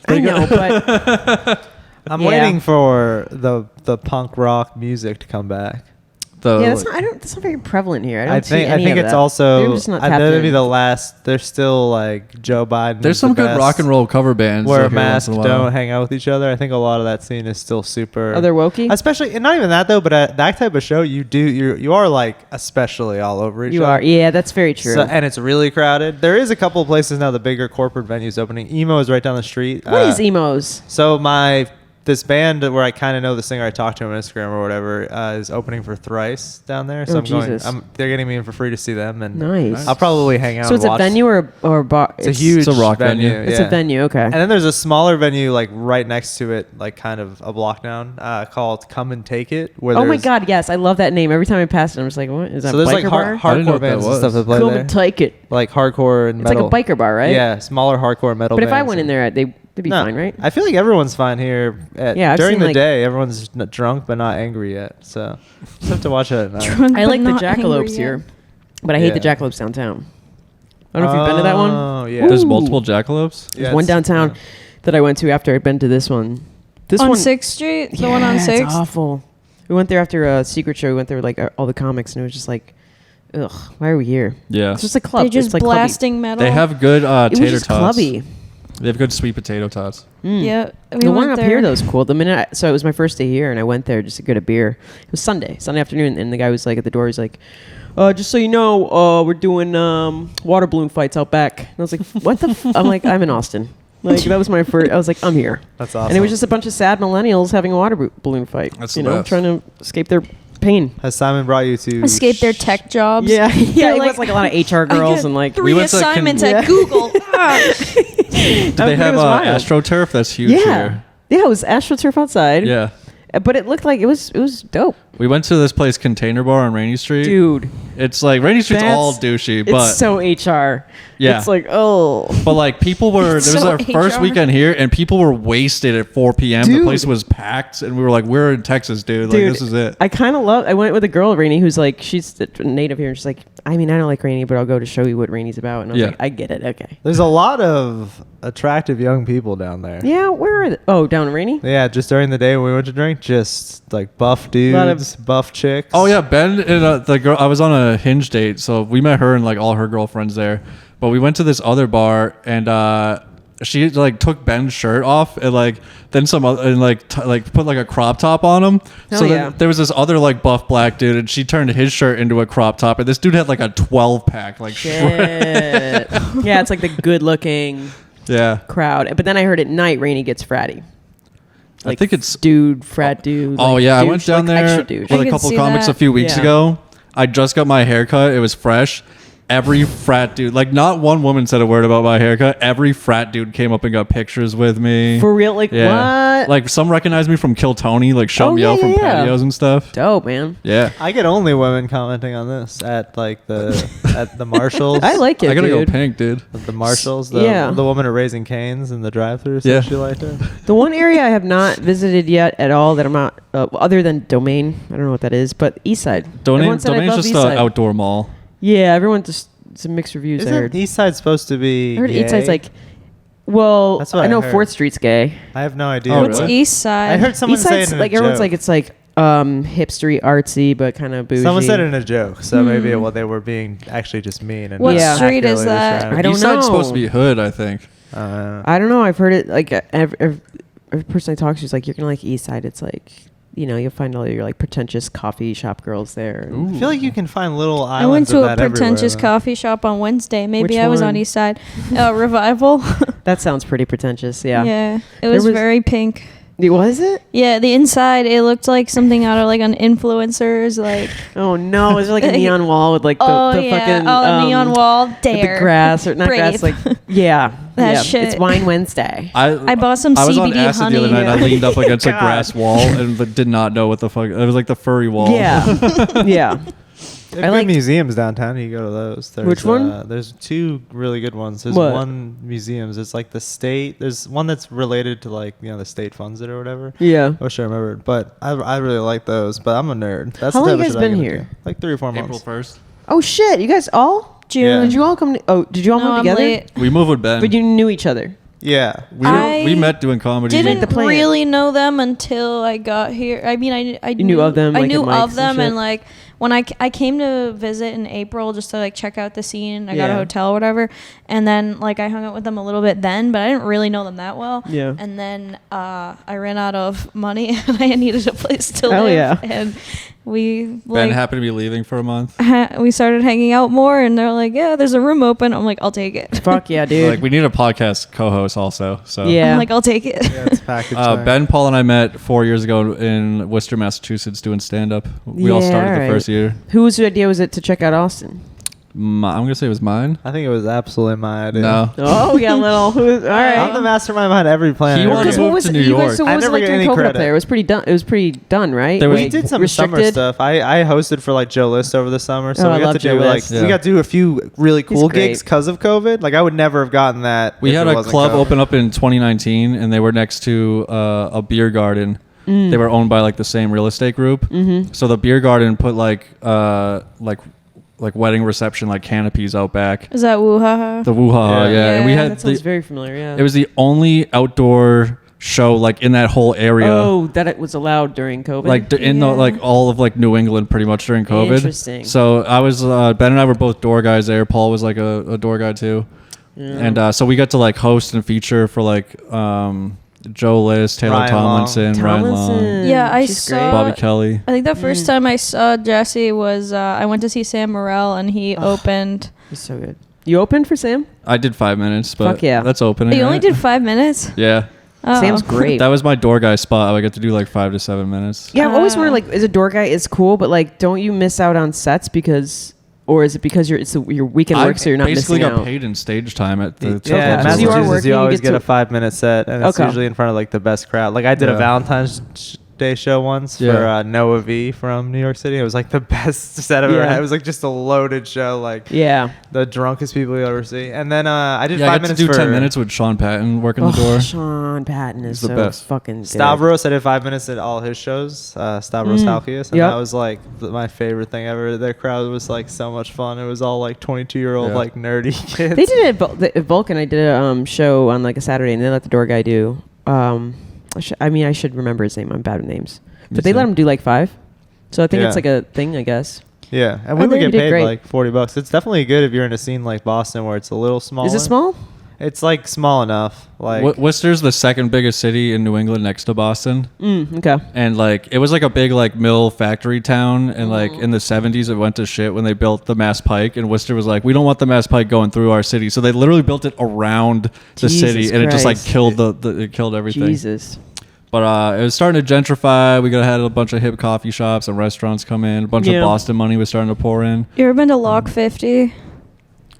I know, but I'm Yeah. waiting for the punk rock music to come back. yeah, that's not very prevalent here. I don't see I any think of it's that. also They're just not that'd tapped be in. the last. There's still like Joe Biden. There's is some the good best, rock and roll cover bands. where every once masks in a while. don't hang out with each other. I think a lot of that scene is still super. Are they wokey? Especially, and not even that though, but at that type of show, you are like especially all over each You other. are. Yeah, that's very true. So, and it's really crowded. There is a couple of places now, the bigger corporate venues opening. Emo is right down the street. What is emos? So this band where I kind of know the singer, I talked to him on Instagram or whatever, is opening for Thrice down there. So Oh, I'm going. Jesus. They're getting me in for free to see them, and Nice. I'll probably hang out. So it's and a watch. venue or a bar? It's a huge It's a rock venue. It's yeah. a venue. Okay. And then there's a smaller venue like right next to it, like kind of a block down, called Come and Take It. Where Oh my there's- God! Yes, I love that name. Every time I pass it, I'm just like, "What is that?" So there's like biker bar? I didn't know hardcore what that bands and was. stuff that play Come there. and take it. Like hardcore and It's like metal. a biker bar, right? Yeah, smaller hardcore metal. But if I bands went in and- there, they'd be No, fine, right? I feel like everyone's fine here. Yeah, I've during seen, the like- day, everyone's drunk but not angry yet. So just have to watch it at night. Drunk I but like the not jackalopes angry here, yet. but I hate the Yeah. jackalopes downtown. I don't know if you've been to that one. Oh yeah. There's Ooh. multiple jackalopes. There's Yeah, one it's- downtown yeah. that I went to after I'd been to this one. This On one, 6th Street? The yeah, one on it's 6th? awful. We went there after a secret show. We went there with, like all the comics, and it was just like, ugh, why are we here? Yeah. It's just a club. They're just it's like clubby. blasting metal. They have good It was tater just tots. clubby. They have good sweet potato tots. Mm. Yeah. We The one went up there. here though is cool. The minute so it was my first day here, and I went there just to get a beer. It was Sunday afternoon, and the guy was like at the door. He's like, "Just so you know, we're doing water balloon fights out back." And I was like, "What the?" I'm like, "I'm in Austin." Like that was my first. I was like, "I'm here." That's awesome. And it was just a bunch of sad millennials having a water balloon fight. That's you the know, best. trying to escape their pain. Has Simon brought you to Escape their tech jobs. Yeah, They're it was like a lot of HR girls and like. three We went to assignments Yeah. at Google. Ah. Do they have AstroTurf? That's huge Yeah, here. yeah. It was AstroTurf outside. Yeah. But it looked like it was dope, We went to this place, Container Bar on Rainy Street. dude. It's like Rainy Street's That's- all douchey, but It's so HR. Yeah. It's like, oh. but like people were. It's This was so our first HR. weekend here, and people were wasted at 4 p.m. The Dude. place was packed, and we were like, "We're in Texas, dude. Like Dude, this is it." I kind of love. I went with a girl, Rainey, who's like, she's a native here, and she's like, I mean, I don't like Rainey, but I'll go to show you what Rainey's about. And I was Yeah. like, I get it. Okay. There's a lot of attractive young people down there. Yeah, where are they? Oh, down in Rainey? Yeah, just during the day when we went to drink, just like buff Lot of- dudes, buff chicks. Oh yeah, Ben and the girl. I was on a Hinge date, so we met her and like all her girlfriends there. But we went to this other bar, and she like took Ben's shirt off, and like then some other, and like put like a crop top on him. Hell So yeah. then there was this other like buff black dude, and she turned his shirt into a crop top, and this dude had like a 12-pack, like Shit. Yeah, it's like the good-looking yeah. crowd. But then I heard at night, Rainey gets fratty. I think it's dude, frat dude. Oh like yeah, I douche, went down like there extra with douche. I a could couple see comics that. a few weeks Yeah. ago. I just got my haircut. It was fresh. Every frat dude, like not one woman said a word about my haircut. Every frat dude came up and got pictures with me. For real? Like, what? Like some recognized me from Kill Tony, like shout Oh, me yeah, out from yeah, yeah. patios and stuff. Dope, man. Yeah. I get only women commenting on this at like at the Marshalls. I like it, I gotta dude. go pink, dude. At the Marshalls. The, Yeah. the woman at Raising Cane's in the drive-thru. Yeah. Yeah, she liked it. The one area I have not visited yet at all that I'm not, other than Domain, I don't know what that is, but East Side. Everyone said I Domain's love just East an Side. outdoor mall. Yeah, everyone just some mixed reviews. I heard. Isn't East Side supposed to be? I heard gay? East Side's like, well, That's what I I know heard. 4th Street's gay. I have no idea. Oh, What's really? East Side? I heard someone East say Side's it in like a everyone's joke. like it's like, hipstery, artsy, but kind of bougie. Someone said it in a joke, so maybe they were being actually just mean. And What not street is accurately that? describing. I don't East side's know. supposed to be hood, I think. I don't know. I've heard it like every person I talk to is like, you're gonna like East Side. It's like, you know, you'll find all your like pretentious coffee shop girls there. I feel like you can find little I went islands to of a that everywhere, pretentious though. coffee shop on Wednesday. Maybe Which I was on one? East Side. Revival. That sounds pretty pretentious. Yeah. Yeah. It There was was- very pink. Was it? Yeah, the inside, it looked like something out of like an influencer's like. Oh no! Is there like a neon wall with like the, Oh the yeah, fucking the neon wall. with Dare. the grass or not Brave. grass? Like yeah, That yeah. shit. It's Wine Wednesday. I bought some I was on CBD acid honey. the other night. And I leaned up against a God. grass wall and did not know what the fuck. It was like the furry wall. Yeah, yeah. They have I good like- museums downtown. You go to those. There's, Which one? There's two really good ones. There's What? one museums. It's like the state. There's one that's related to like the state funds it or whatever. Yeah. I wish I remembered, but I really like those. But I'm a nerd. That's How the long type you of guys shit I been gotta here? do. Like 3 or 4 April months. 1st. Oh shit! You guys all? June. Yeah. Did you all come? Did you all No, move I'm together? late. We moved with Ben. But you knew each other. Yeah. we met doing comedy. Didn't the plan. really know them until I got here. I mean, I knew of them, I like, knew at mics of and them, shit? and like when I came to visit in April just to like check out the scene. I got a Yeah. hotel or whatever, and then like I hung out with them a little bit then, but I didn't really know them that well. Yeah. And then I ran out of money and I needed a place to Hell live. yeah. And we Ben like happened to be leaving for a month. we started hanging out more, and they're like, "Yeah, there's a room open." I'm like, "I'll take it." Fuck yeah, dude. Like we need a podcast co-host also. So Yeah. I'm like, "I'll take it." Yeah, it's packaged. nice. Ben, Paul, and I met 4 years ago in Worcester, Massachusetts, doing stand-up. We all Yeah, started the alright. first year. Whose idea was it to check out Austin? I'm gonna say it was mine. I think it was absolutely my idea. No, Oh, yeah, little. All right. I'm the mastermind behind every plan. He I ever wanted do. to move to New you guys, York. so I what was it never like get during any COVID up credit. there? It was pretty done. It was pretty done, right? There was- We Like, did some summer restricted? stuff. I hosted for like Joe List over the summer, so Oh, I we got love to Joe do like List. Yeah. we got to do a few really cool great. gigs because of COVID. Like I would never have gotten that. we if had it a wasn't club COVID. open up in 2019, and they were next to a beer garden. They were owned by like the same real estate group. Mm-hmm. So the beer garden put like wedding reception like canopies out back. Is that woo-ha-ha? The woo-ha, Yeah. yeah. And we Yeah, had that sounds the, very familiar, yeah. it was the only outdoor show like in that whole area. Oh, that it was allowed during COVID? Like in the Yeah. like all of like New England pretty much during COVID. Interesting. So I was Ben and I were both door guys there. Paul was like a door guy too. And so we got to like host and feature for like Joe List, Taylor Ryan Long. Tomlinson, Ryan Long, Tomlinson. Yeah, I She's saw- Bobby Kelly. I think the first time I saw Jesse was I went to see Sam Morril, and he opened. He's so good. You opened for Sam? I did 5 minutes, but Fuck yeah. that's opening. You only right? did 5 minutes. Yeah. Oh. Sam's great. That was my door guy spot. I got to do like 5 to 7 minutes. Yeah, I've always wondered, like, as a door guy, it's cool, but like, don't you miss out on sets because, or is it because your weekend work, so you're not basically missing got out? paid in stage time at the Yeah, in So you are Massachusetts, working, you you always get get to- a 5-minute set, and it's Okay. usually in front of like the best crowd. Like I did a Yeah. Valentine's Day show once Yeah. for Noah V from New York City. It was like the best set I've ever Yeah. had. It was like just a loaded show, like Yeah. the drunkest people you ever see. And then I did Yeah, I 5 got to minutes do for 10 minutes with Sean Patton working the Oh, door. Sean Patton is He's the so best. fucking good. Stavros. I did 5 minutes at all his shows. Stavros Halkias, and Yep. that was like my favorite thing ever. Their crowd was like so much fun. It was all like 22-year-old Yeah. like nerdy kids. They did it at Vulcan. I did a show on like a Saturday, and they let the door guy do. I should remember his name. I'm bad with names, Me but they let too. him do like 5. So I think Yeah. it's like a thing, I guess. Yeah, and I we would think you get did paid great. like $40. It's definitely good if you're in a scene like Boston where it's a little smaller. Is it small? It's like small enough. Like Worcester's the second biggest city in New England next to Boston. Okay. And like it was like a big like mill factory town, and like in the 70s it went to shit when they built the Mass Pike, and Worcester was like, we don't want the Mass Pike going through our city, so they literally built it around the Jesus city, and it just like Christ. killed it killed everything. Jesus. But it was starting to gentrify. We had a bunch of hip coffee shops and restaurants come in. A bunch Yeah. of Boston money was starting to pour in. You ever been to Lock 50?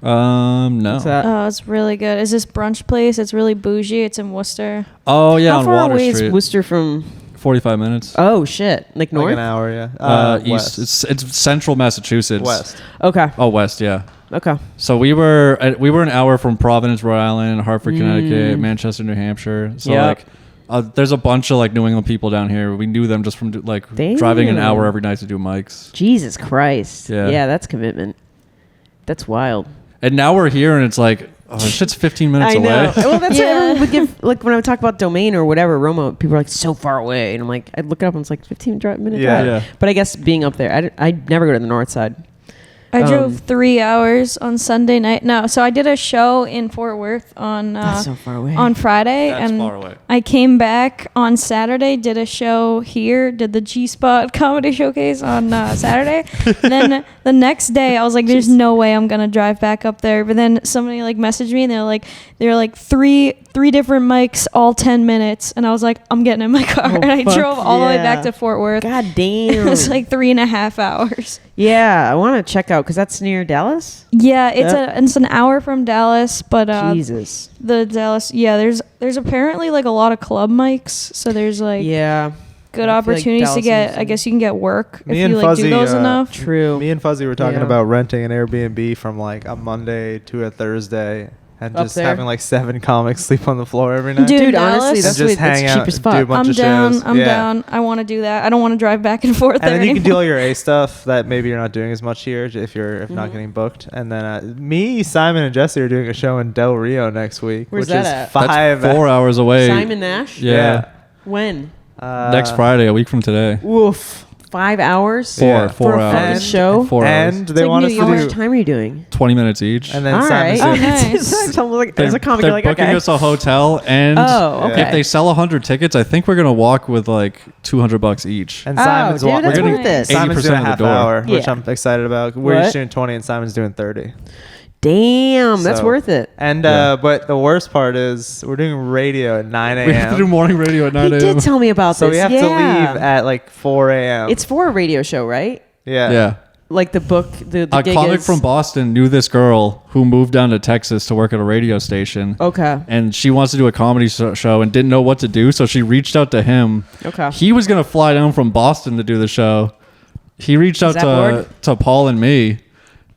No. What's that? Oh, it's really good. It's this brunch place. It's really bougie. It's in Worcester. Oh yeah, How on far Water away Street. is Worcester from? 45 minutes. Oh shit! Like north? an hour, yeah. East. West. It's central Massachusetts. West. Okay. Oh, west. Yeah. Okay. So we were an hour from Providence, Rhode Island, Hartford, Connecticut, Manchester, New Hampshire. So Yep. like, there's a bunch of like New England people down here. We knew them just from driving an Damn. hour every night to do mics. Jesus Christ. Yeah. Yeah, that's commitment. That's wild. And now we're here, and it's like Oh, this shit's 15 minutes I know. away. Well, that's Yeah. what everyone would give. Like when I would talk about Domain or whatever, Roma, people are like so far away, and I'm like, I'd look it up and it's like 15-minute Yeah. drive. Yeah. But I guess being up there, I never go to the north side. I drove 3 hours on Sunday night. No, so I did a show in Fort Worth on That's so far away. on Friday, That's and far away. I came back on Saturday, did a show here, did the G Spot Comedy Showcase on Saturday. Then the next day, I was like, "There's no way I'm gonna drive back up there." But then somebody like messaged me, and they're like three different mics, all 10 minutes, and I was like, "I'm getting in my car," and I fuck drove all the way yeah. back to Fort Worth. God It damn. was like 3.5 hours. Yeah, I want to check out because that's near Dallas. Yeah, Yeah. it's an hour from Dallas, but Jesus. the Dallas, yeah, there's apparently like a lot of club mics, so there's like Yeah. good I feel like opportunities to Dallas get. is- I guess you can get work Me if and you like do Fuzzy, those enough. True. Me and Fuzzy were talking Yeah. about renting an Airbnb from like a Monday to a Thursday and Up just there? having like 7 comics sleep on the floor every night. Dude, Dude, Dallas? honestly, And that's just what, hang it's out cheap as and do a fuck. bunch I'm of down. shows. I'm Yeah. down. I want to do that. I don't want to drive back and forth. And then you can do all anymore. your A stuff that maybe you're not doing as much here if not Mhm. getting booked. And then me, Simon, and Jesse are doing a show in Del Rio next week, Where's which that is at? 5 That's 4 hours away. Simon Nash? Yeah. When? Next Friday, a week from today. Oof. 5 hours? Yeah. Four For a fucking hours. show? 4 hours. And they like want New us to How York. much do. time are you doing? 20 minutes each. And then All right. Simon's Oh, doing- nice. So, like, as a comic, they're you're like, booking okay. us a hotel, and Oh, okay. if they sell 100 tickets, I think we're gonna walk with like $200 each. And Oh, Simon's dude, we're that's gonna worth it. Simon's 80% doing a of the half door. hour, which Yeah. I'm excited about. We're What? just doing 20 and Simon's doing 30. Damn, that's So- worth it. And Yeah. but the worst part is we're doing radio at 9 We have to do a.m. morning radio at 9 He a.m. did tell me about So this. we have to leave at like 4 a.m. It's for a radio show, right? Yeah. Like the book, the A gig comic is- from Boston knew this girl who moved down to Texas to work at a radio station. Okay. And she wants to do a comedy show and didn't know what to do, so she reached out to him. Okay. He was going to fly down from Boston to do the show. He reached out that bored? to Paul and me,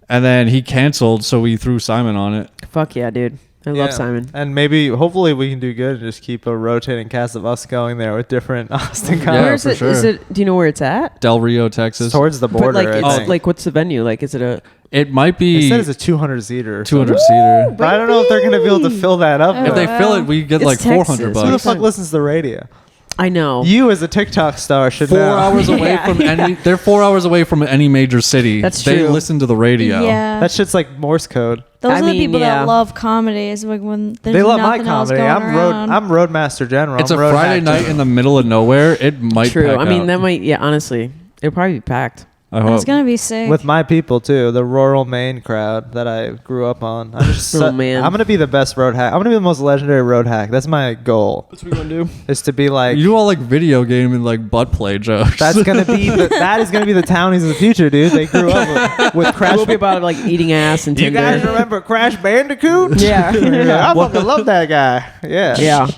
and then he canceled, so we threw Simon on it. Fuck yeah, dude. I Yeah. love Simon. And maybe, hopefully, we can do good and just keep a rotating cast of us going there with different Austin Yeah, comics. Where is for it? sure. Is it? Do you know where it's at? Del Rio, Texas. Towards the border. But like, I it's think. like, what's the venue? Like, is it a? It might They be said it's a 200-seater. or 200 something. seater. But I don't know if they're going to be able to fill that up. Oh, If they wow. fill it, we get It's like Texas. 400 Who the bucks. fuck listens to the radio? I know. You, as a TikTok star, should 4 know. hours away Yeah. from any. They're 4 hours away from any major city. That's They true. listen to the radio. Yeah, That shit's like Morse code. those I are the mean, people yeah. that love comedy. Is like when there's They love my nothing else comedy. going I'm around. Roadmaster General. It's I'm a Road Friday Hack night General. in the middle of nowhere. It might True. pack I mean, out. that might. Yeah, honestly, it'll probably be packed. I hope. It's gonna be sick. With my people too, the rural Maine crowd that I grew up on. I'm just Oh, man. I'm gonna be the best road hack. I'm gonna be the most legendary road hack. That's my goal. That's what we're gonna do. Is to be like. You do all like video game and like butt play jokes. That's gonna be that is gonna be the townies of the future, dude. They grew up with Crash. We'll be about like eating ass and You Tinder. guys remember Crash Bandicoot? Yeah. Yeah, I fucking love that guy. Yeah. Yeah.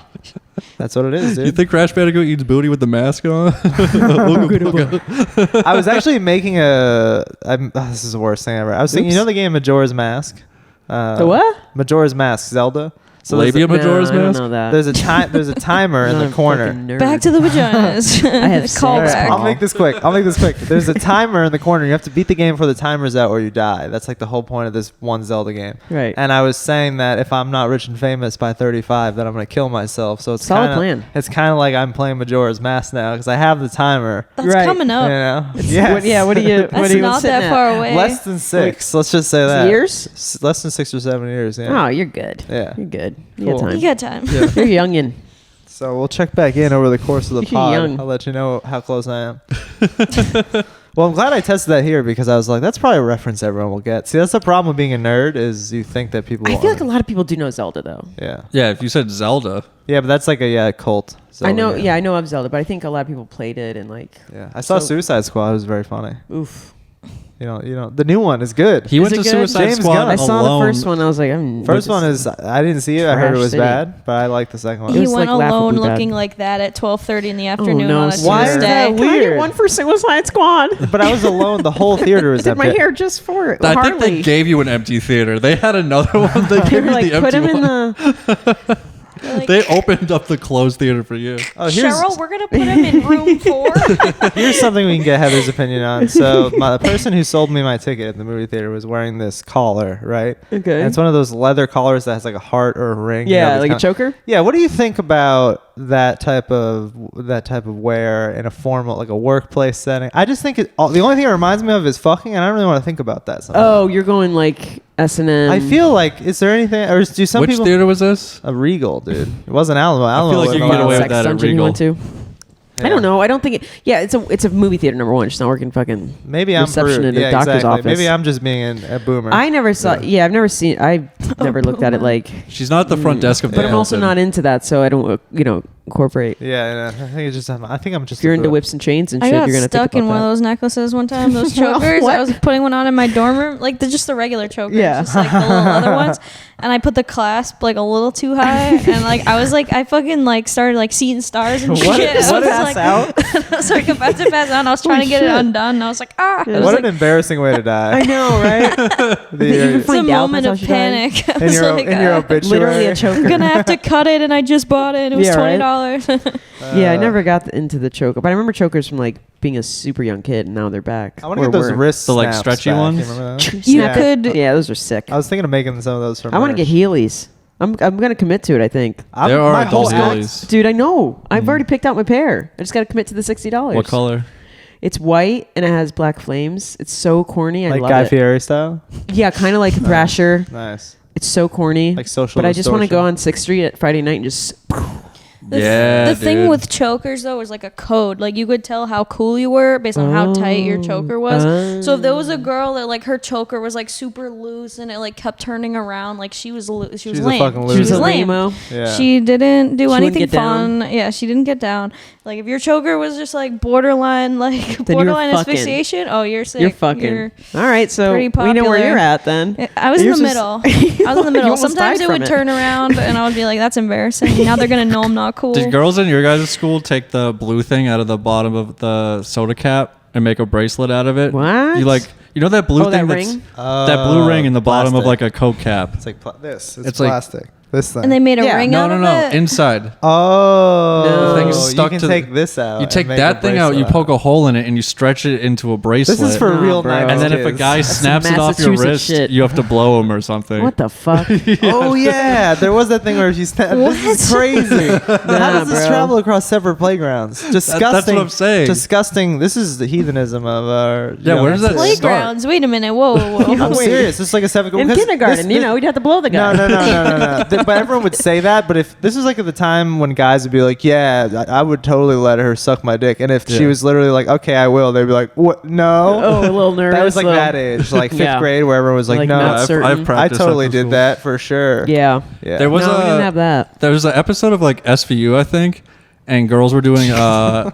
That's what it is, You dude. think Crash Bandicoot eats booty with the mask on? I was actually making this is the worst thing ever. I was thinking, you know the game Majora's Mask? The what? Majora's Mask, Zelda. So Labia Majora's I don't Mask? know that. there's a timer in I'm the a corner. fucking nerd. Back to the vaginas. I have sex. Callback. I'll make this quick. There's a timer in the corner. You have to beat the game before the timer's out or you die. That's like the whole point of this one Zelda game. Right. And I was saying that if I'm not rich and famous by 35, then I'm gonna kill myself. So it's Solid kinda, plan. It's kind of like I'm playing Majora's Mask now because I have the timer. That's Right. coming You up. know? What, yeah. What do you? what That's are you not sitting that at? far away. Less than 6. Let's just say that. Years? Less than 6 or 7 years. Yeah. Oh, you're good. Yeah. You're good. You Cool. got time. You got time. You're youngin. So we'll check back in over the course of the You're pod. young. I'll let you know how close I am. Well, I'm glad I tested that here because I was like, that's probably a reference everyone will get. See, that's the problem with being a nerd is you think that people. I won't. feel like a lot of people do know Zelda though. Yeah. Yeah, if you said Zelda. Yeah, but that's like a cult. I know. Zelda Yeah, I know of Zelda, but I think a lot of people played it and like, game. Yeah. I saw So- Suicide Squad. It was very funny. oof. You know, the new one is good. He Is went it to good? Suicide James Squad Gunn. I saw alone. the first one. I was like, First one is I didn't see it. I heard it Trash was City. bad, but I like the second one. It He was, went like, alone laughably bad. looking like that at 12:30 in the afternoon no, on a sir. Why is Tuesday. that Can I get weird? one for Suicide Squad? But I was alone. The whole theater was Did my empty. hair just for it. I think Harley. they gave you an empty theater. They had another one. They They gave were you like, the put empty him in one. the. Like, They opened up the closed theater for you. Oh, Cheryl, we're gonna put him in room 4. here's something we can get Heather's opinion on. So the person who sold me my ticket at the movie theater was wearing this collar, right? Okay. And it's one of those leather collars that has like a heart or a ring. Yeah, these like a kind- choker. Yeah. What do you think about that type of wear in a formal, like a workplace setting? I just think the only thing it reminds me of is fucking, and I don't really want to think about that. Sometimes. Oh, you're going like S&M. I feel like, is there anything, or do some Which people? theater was this? A Regal, dude. It wasn't Alamo. Alamo feel like you wouldn't can get allow away it. with that at Dungeon you Regal. went to. I don't know. I don't think it. Yeah, it's a movie theater. Number one, just not working fucking. Maybe I'm reception rude. in a Yeah, doctor's exactly. office. Maybe I'm just being a boomer. I never saw. Yeah, I've never seen. I've never looked at it like. She's not at the front desk of the But I'm also Hilton. not into that, so I don't. Incorporate. Yeah, I think it's just. I think I'm just. If you're a into boomer. whips and chains and I shit, got you're gonna stuck think in about one of that. those necklaces one time. Those chokers. What? I was putting one on in my dorm room, like just the regular chokers, Yeah. just like the little other ones. And I put the clasp like a little too high, and like I fucking like started like seeing stars and What- shit. what I was is- like, I was like about to pass out. And I was trying to get it undone. And I was like, ah. It was What like, an embarrassing way to I die. know, right? The- it's a freaked out, moment that's of how she died. panic. I in was your like, in your obituary. Literally a choker. I'm gonna have to cut it, and I just bought it. It was Yeah, right? $20. Yeah, I never got into the choker, but I remember chokers from like being a super young kid, and now they're back. I want to Or get those were. wrist The, like, snaps stretchy back. ones? You remember those? You Snap. could. Yeah, those are sick. I was thinking of making some of those from. I want to merch. get Heelys. I'm gonna commit to it. I think. There are my whole adult act- Heelys. Dude, I know. I've already picked out my pair. I just got to commit to the $60. What color? It's white and it has black flames. It's so corny. I Like love Guy it. Fieri style. Yeah, kind of like Thrasher. Nice. It's so corny. Like social. But I just want to go distortion. on 6th Street at Friday night and just. The thing with chokers though is like a code. Like you could tell how cool you were based on how tight your choker was. So if there was a girl that like her choker was like super loose and it like kept turning around, like she was she was She's a lame. fucking She was loser. a lame. lame-o. Yeah. She didn't do She wouldn't anything get down. fun. Yeah, she didn't get down. Like if your choker was just like borderline, like Then you were borderline fucking. asphyxiation, oh, you're sick. You're fucking. All right, so we pretty know where popular. you're at then. I was in Yours the is- middle. I was in the You middle. almost Sometimes died it from would it. turn around, and I would be like, "That's embarrassing." Now they're gonna know I'm not cool. Did girls in your guys' school take the blue thing out of the bottom of the soda cap and make a bracelet out of it? What? You know that blue Oh, that thing that's ring? that blue ring in the bottom of plastic. like a Coke cap. It's like this. It's, It's like- plastic. This thing. And they made a Yeah. ring No, out no, of no. it. Inside. Oh, No. The thing's you stuck can to take the- this out. You and take make that a thing out, you bracelet poke a hole in it, and you stretch it into a bracelet. This is for Nah, real bro. 90s And then if a kids. guy That's snaps some it off your Massachusetts wrist, shit. you have to blow him or something. What the fuck? Oh yeah, there was that thing where you This is crazy. How does this bro. travel across separate playgrounds? Disgusting. that's what I'm saying. Disgusting. This is the heathenism of our. Yeah, where does that start? Playgrounds. Wait a minute. Whoa, whoa, whoa. I'm serious. This is like a seventh In because kindergarten, you'd have to blow the guy. No. But everyone would say that. But if this was like at the time when guys would be like, "Yeah, I would totally let her suck my dick," and if she Yeah. was literally like, "Okay, I will," they'd be like, "What? No." Oh, a little nervous. That was like though. that age, like fifth Yeah. grade, where everyone was like, Like, "No, not I've- certain. I've I practiced totally after did school. that for sure." Yeah. Yeah. There was No, we didn't have that. There was an episode of like SVU, I think, and girls were doing. I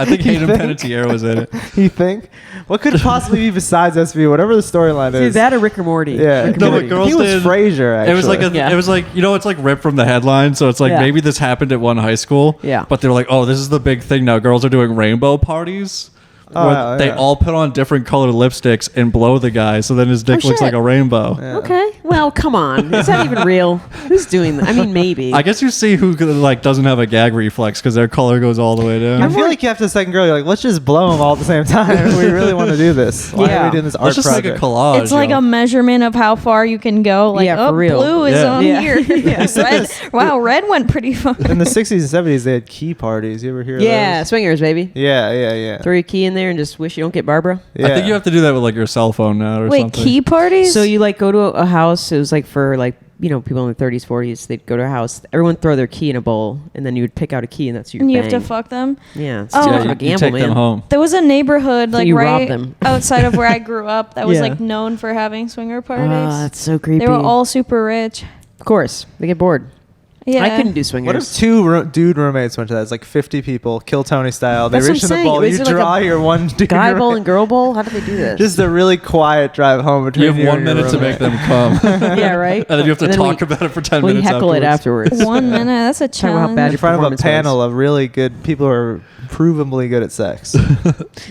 think Hayden think? Panettiere was in it. You think? What could it possibly be besides SVU? Whatever the storyline Is is. that or Rick or Morty? Yeah. Rick and No, but Morty. girls he was did- Frasier. Actually. It was like Yeah. it was like it's like ripped from the headline, so it's like Yeah. maybe this happened at one high school. Yeah. But they're like, oh, this is the big thing now. Girls are doing rainbow parties. Oh, where yeah, they yeah. all put on different colored lipsticks and blow the guy, so then his dick looks shit. like a rainbow. Yeah. Okay. Well, come on. Is that even real? Who's doing that? I mean, maybe. I guess you see who like doesn't have a gag reflex because their color goes all the way down. I feel like you have to second girl. You're like, let's just blow them all at the same time. We really want to do this. Why are Yeah. we doing this art Let's just project? make a collage. It's like yo. a measurement of how far you can go. Like, Yeah, oh, for real. blue is Yeah. on Yeah. here. Yeah. Red. Wow, red went pretty far. In the 60s and 70s, they had key parties. You ever hear of yeah, those? swingers, baby. Yeah. Throw your key in there and just wish you don't get Barbara. Yeah. I think you have to do that with like your cell phone now or Wait, something. key parties? So you like go to a house. It was like for like people in their 30s, 40s. They'd go to a house. Everyone throw their key in a bowl, and then you would pick out a key, and that's your. and you have bang. to fuck them. Yeah, it's Oh. too yeah, much of you, a you gamble, take man. them home. There was a neighborhood So like you rob right them. outside of where I grew up that was Yeah. like known for having swinger parties. that's so creepy. They were all super rich. of course, they get bored. Yeah. I couldn't do swingers. What if two dude roommates went to that? It's like 50 people, Kill Tony style. They That's what reach I'm in the saying. bowl. Is You it like draw a your one dude guy bowl roommate. and girl bowl? How do they do this? Just a really quiet drive home between You have 1 and your minute to roommate. make them come. yeah, right. And then you have to And then talk we- about it for 10 we minutes heckle it afterwards. afterwards. 1 minute. That's a Talk about how challenge. bad in front of a performance panel of really good people who are provably good at sex.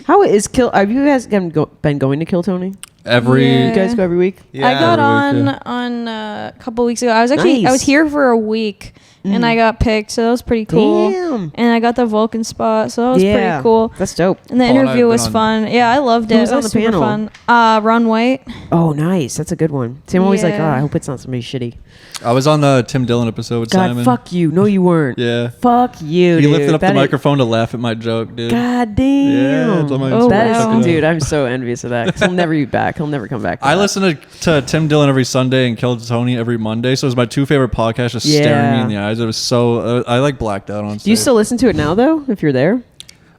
How is Kill? Have you guys been going to Kill Tony? Yeah. You guys go every week? Yeah. I got Every week, on a couple weeks ago. I was actually I was Nice. here for a week and I got picked, so that was pretty cool. Damn. And I got the Vulcan spot, so that was pretty cool. That's dope. And the Paul and I interview have was been fun. Yeah, I loved it. Who was It on was the super panel? fun. Ron White. Oh, nice. That's a good one. Tim always like, oh, Yeah. I hope it's not somebody shitty. I was on the Tim Dillon episode with God, Simon. fuck you. No, you weren't. Yeah. Fuck you, He dude. lifted up the That is- microphone to laugh at my joke, dude. God damn. Yeah, it's on my Oh, Instagram. That wow. is, Check it out. dude, I'm so envious of that. 'Cause he'll never be back. He'll never come back. I listen to Tim Dillon every Sunday and Kill Tony every Monday, so it was my two favorite podcasts just staring me in the eyes. It was so I like blacked out on stage. Do you still listen to it now, though, if you're there?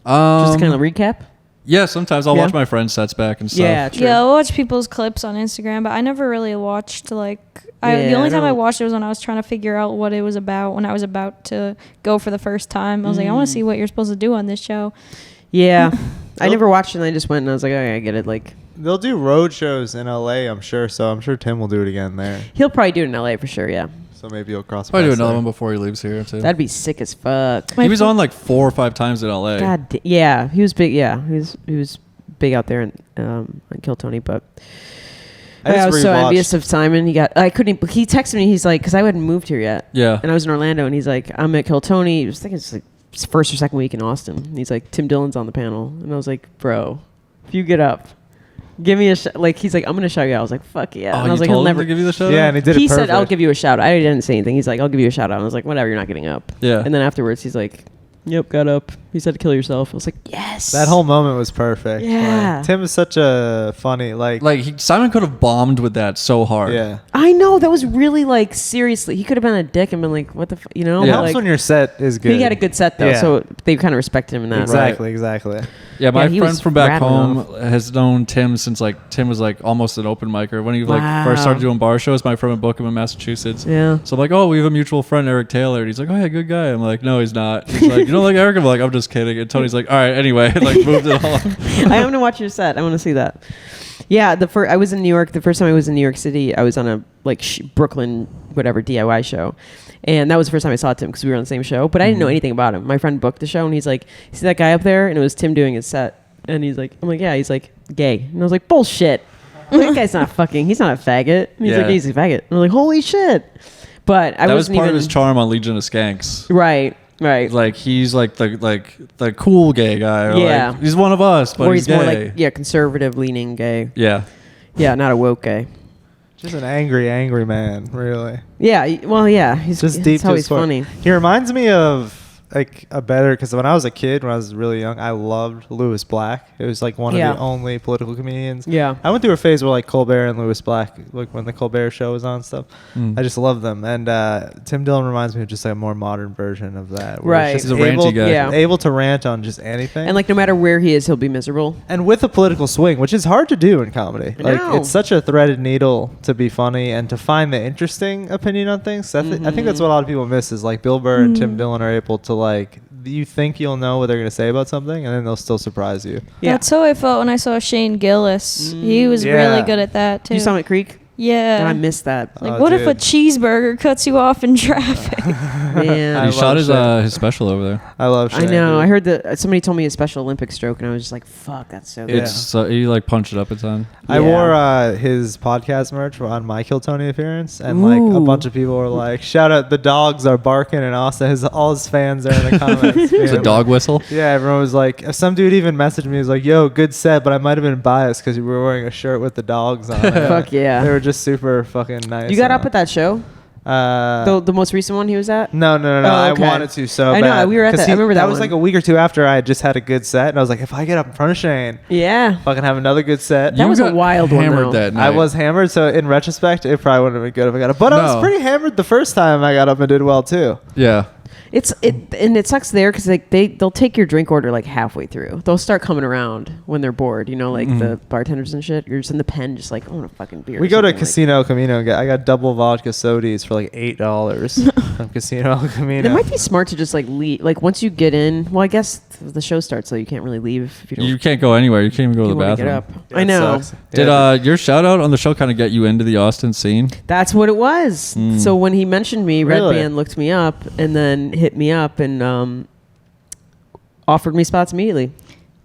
Just to kind of recap? Yeah, sometimes I'll Yeah. watch my friends' sets back and stuff. Yeah, true. Yeah, I'll watch people's clips on Instagram, but I never really watched like. The Yeah, only I time I don't- watched it was when I was trying to figure out what it was about. When I was about to go for the first time, I was like, I want to see what you're supposed to do on this show. Yeah. I never watched it, and I just went and I was like, okay, I get it. Like, They'll do road shows in LA, I'm sure. So I'm sure Tim will do it again there. he'll probably do it in LA for sure, yeah. So maybe he'll cross. Probably do paths another there. one before he leaves here too. That'd be sick as fuck. He was on like 4 or 5 times in LA. Yeah, he was big. Yeah, he was big out there on Kill Tony, but I was so envious of Simon. He texted me. He's like, because I hadn't moved here yet. Yeah. And I was in Orlando, and he's like, I'm at Kill Tony. I was thinking it's like his first or second week in Austin. And he's like, Tim Dillon's on the panel, and I was like, bro, if you get up, give me a like. He's like, I'm gonna shout you out. I was like, fuck yeah. Oh, And I was you like, told he'll him never to give you the shout Yeah, out? and he did he it said, perfect. I'll give you a shout out. I didn't say anything. He's like, I'll give you a shout out. I was like, whatever, you're not getting up. Yeah. And then afterwards, he's like, yep, got up. He said, kill yourself. I was like, yes. That whole moment was perfect. Yeah. Like, Tim is such a funny Simon could have bombed with that so hard. yeah. I know, that was really like, seriously. He could have been a dick and been like, what the you know? It Yeah. but, helps like, when your set is good. he had a good set though, Yeah. so they kind of respected him in that. Exactly. Yeah, my Yeah, he friend was from back rattling home has known Tim since like Tim was like almost an open micer when he like Wow. first started doing bar shows. My friend would book him in Massachusetts. Yeah. So I'm like, oh, we have a mutual friend, Eric Taylor, and he's like, oh yeah, good guy. I'm like, no, he's not. He's like, you don't like Eric? I'm like, I'm just kidding. And Tony's like, all right, anyway, like moved it on. I am gonna watch your set. I want to see that. Yeah, I was in New York. The first time I was in New York City, I was on a like Brooklyn whatever DIY show, and that was the first time I saw Tim because we were on the same show. But I didn't know anything about him. My friend booked the show, and he's like, "See that guy up there?" And it was Tim doing his set. And he's like, I'm like, yeah. He's like, gay. And I was like, bullshit. That guy's not fucking. He's not a faggot. And he's Yeah. like, he's a faggot. And I'm like, holy shit. But I That was wasn't part even of his charm on Legion of Skanks. right. Like he's like the cool gay guy. Or Yeah. like, he's one of us, but or he's he's more gay. like conservative leaning gay. Yeah. Yeah, not a woke gay. Just an angry man, really. Yeah, yeah. He's Just that's deep how to he's his core. funny. He reminds me of like a better because when I was a kid, when I was really young, I loved Louis Black. It was like one Yeah. of the only political comedians. Yeah. I went through a phase where like Colbert and Louis Black, like when the Colbert Show was on and stuff. I just love them. And Tim Dillon reminds me of just like a more modern version of that. where Right. it's He's a just ranty able, guy. Yeah. able to rant on just anything. And like no matter where he is, he'll be miserable. And with a political swing, which is hard to do in comedy. I Like know. it's such a threaded needle to be funny and to find the interesting opinion on things. I think that's what a lot of people miss is like Bill Burr and Tim Dillon are able to like you think you'll know what they're gonna say about something and then they'll still surprise you. Yeah. That's how I felt when I saw Shane Gillis. He was Yeah. really good at that too. You saw him at Creek? Yeah. I missed that. Like, Oh, what if a dude. cheeseburger cuts you off in traffic? Man. I He shot love his special over there. I love I Shane, know. dude. I heard that somebody told me a Special Olympic stroke, and I was just like, "Fuck, that's so good." Yeah. It's he like punched it up a ton. I Yeah. wore his podcast merch on my Kill Tony appearance, and like a Ooh. bunch of people were like, "Shout out, the dogs are barking," and also all his fans are in the comments. It's a being dog whistle. Yeah, everyone was like, some dude even messaged me. He was like, "Yo, good set, but I might have been biased because you were wearing a shirt with the dogs on it." Fuck yeah. They were just super fucking nice. You got up at that show? that? The most recent one he was at? No. Oh, okay. I wanted to so I know, bad. we were at 'Cause that- I remember that was one. like a week or two after I had just had a good set, and I was like, if I get up in front of Shane, Yeah. fucking have another good set. That You was a got wild one, hammered though. that night. I was hammered, so in retrospect, it probably wouldn't have been good if I got up. But I was No. pretty hammered the first time I got up and did well too. Yeah. And it sucks there because like they'll take your drink order like halfway through. They'll start coming around when they're bored. You know, like the bartenders and shit. You're just in the pen, just like I want a fucking beer. We or go to something, like- Casino El Camino and I got double vodka sodies for like $8 from Casino El Camino. It might be smart to just like leave. Like once you get in, well, I guess the show starts, so you can't really leave if you don't. You can't go anywhere. You can't even go to you the want to bathroom. get up. That I know. sucks. Did Yeah. your shout out on the show kind of get you into the Austin scene? That's what it was. So when he mentioned me, Really? Red Band looked me up and then hit me up and offered me spots immediately.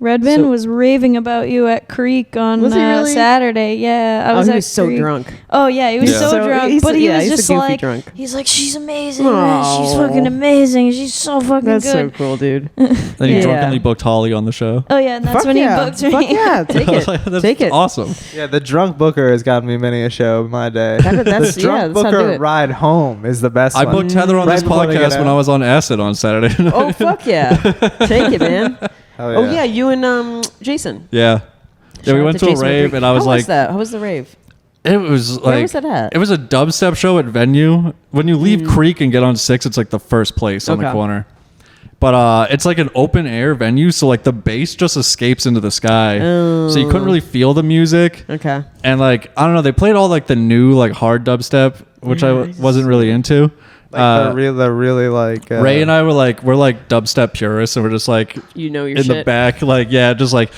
Redman So- was raving about you at Creek on Was he really? Saturday. Yeah, I was he at was so Creek. drunk. Oh yeah, he was Yeah. so So drunk, he's- but he yeah, was he's a just goofy like, drunk. he's like, she's amazing, man. She's Aw. fucking amazing. She's so fucking That's so good. cool, dude. Then he Yeah. drunkenly booked Holly on the show. Oh yeah, and that's Fuck when yeah. he booked me. Fuck yeah, take it. That's Take it. awesome. Yeah, the drunk booker has gotten me many a show in my day. That's the drunk yeah, that's how to do booker it. ride home is the best I one. booked Heather on Right this before they get podcast when out. I was on acid on Saturday night. Oh fuck yeah, take it, man. Oh Oh yeah, you and Jason. Yeah. Shout Yeah, we out went to a Jason rave Rodriguez. and I was How like, was that? How was the rave? it was like, Where was that at? It was a dubstep show at Venue. When you leave Creek and get on 6, it's like the first place on the Okay. corner. But it's like an open air venue, so like the bass just escapes into the sky. So you couldn't really feel the music. Okay. And like, I don't know, they played all like the new like hard dubstep, which I wasn't really into. Like they're really like Ray and I were like, we're like dubstep purists, and we're just like You know your in shit. the back, like, yeah, just like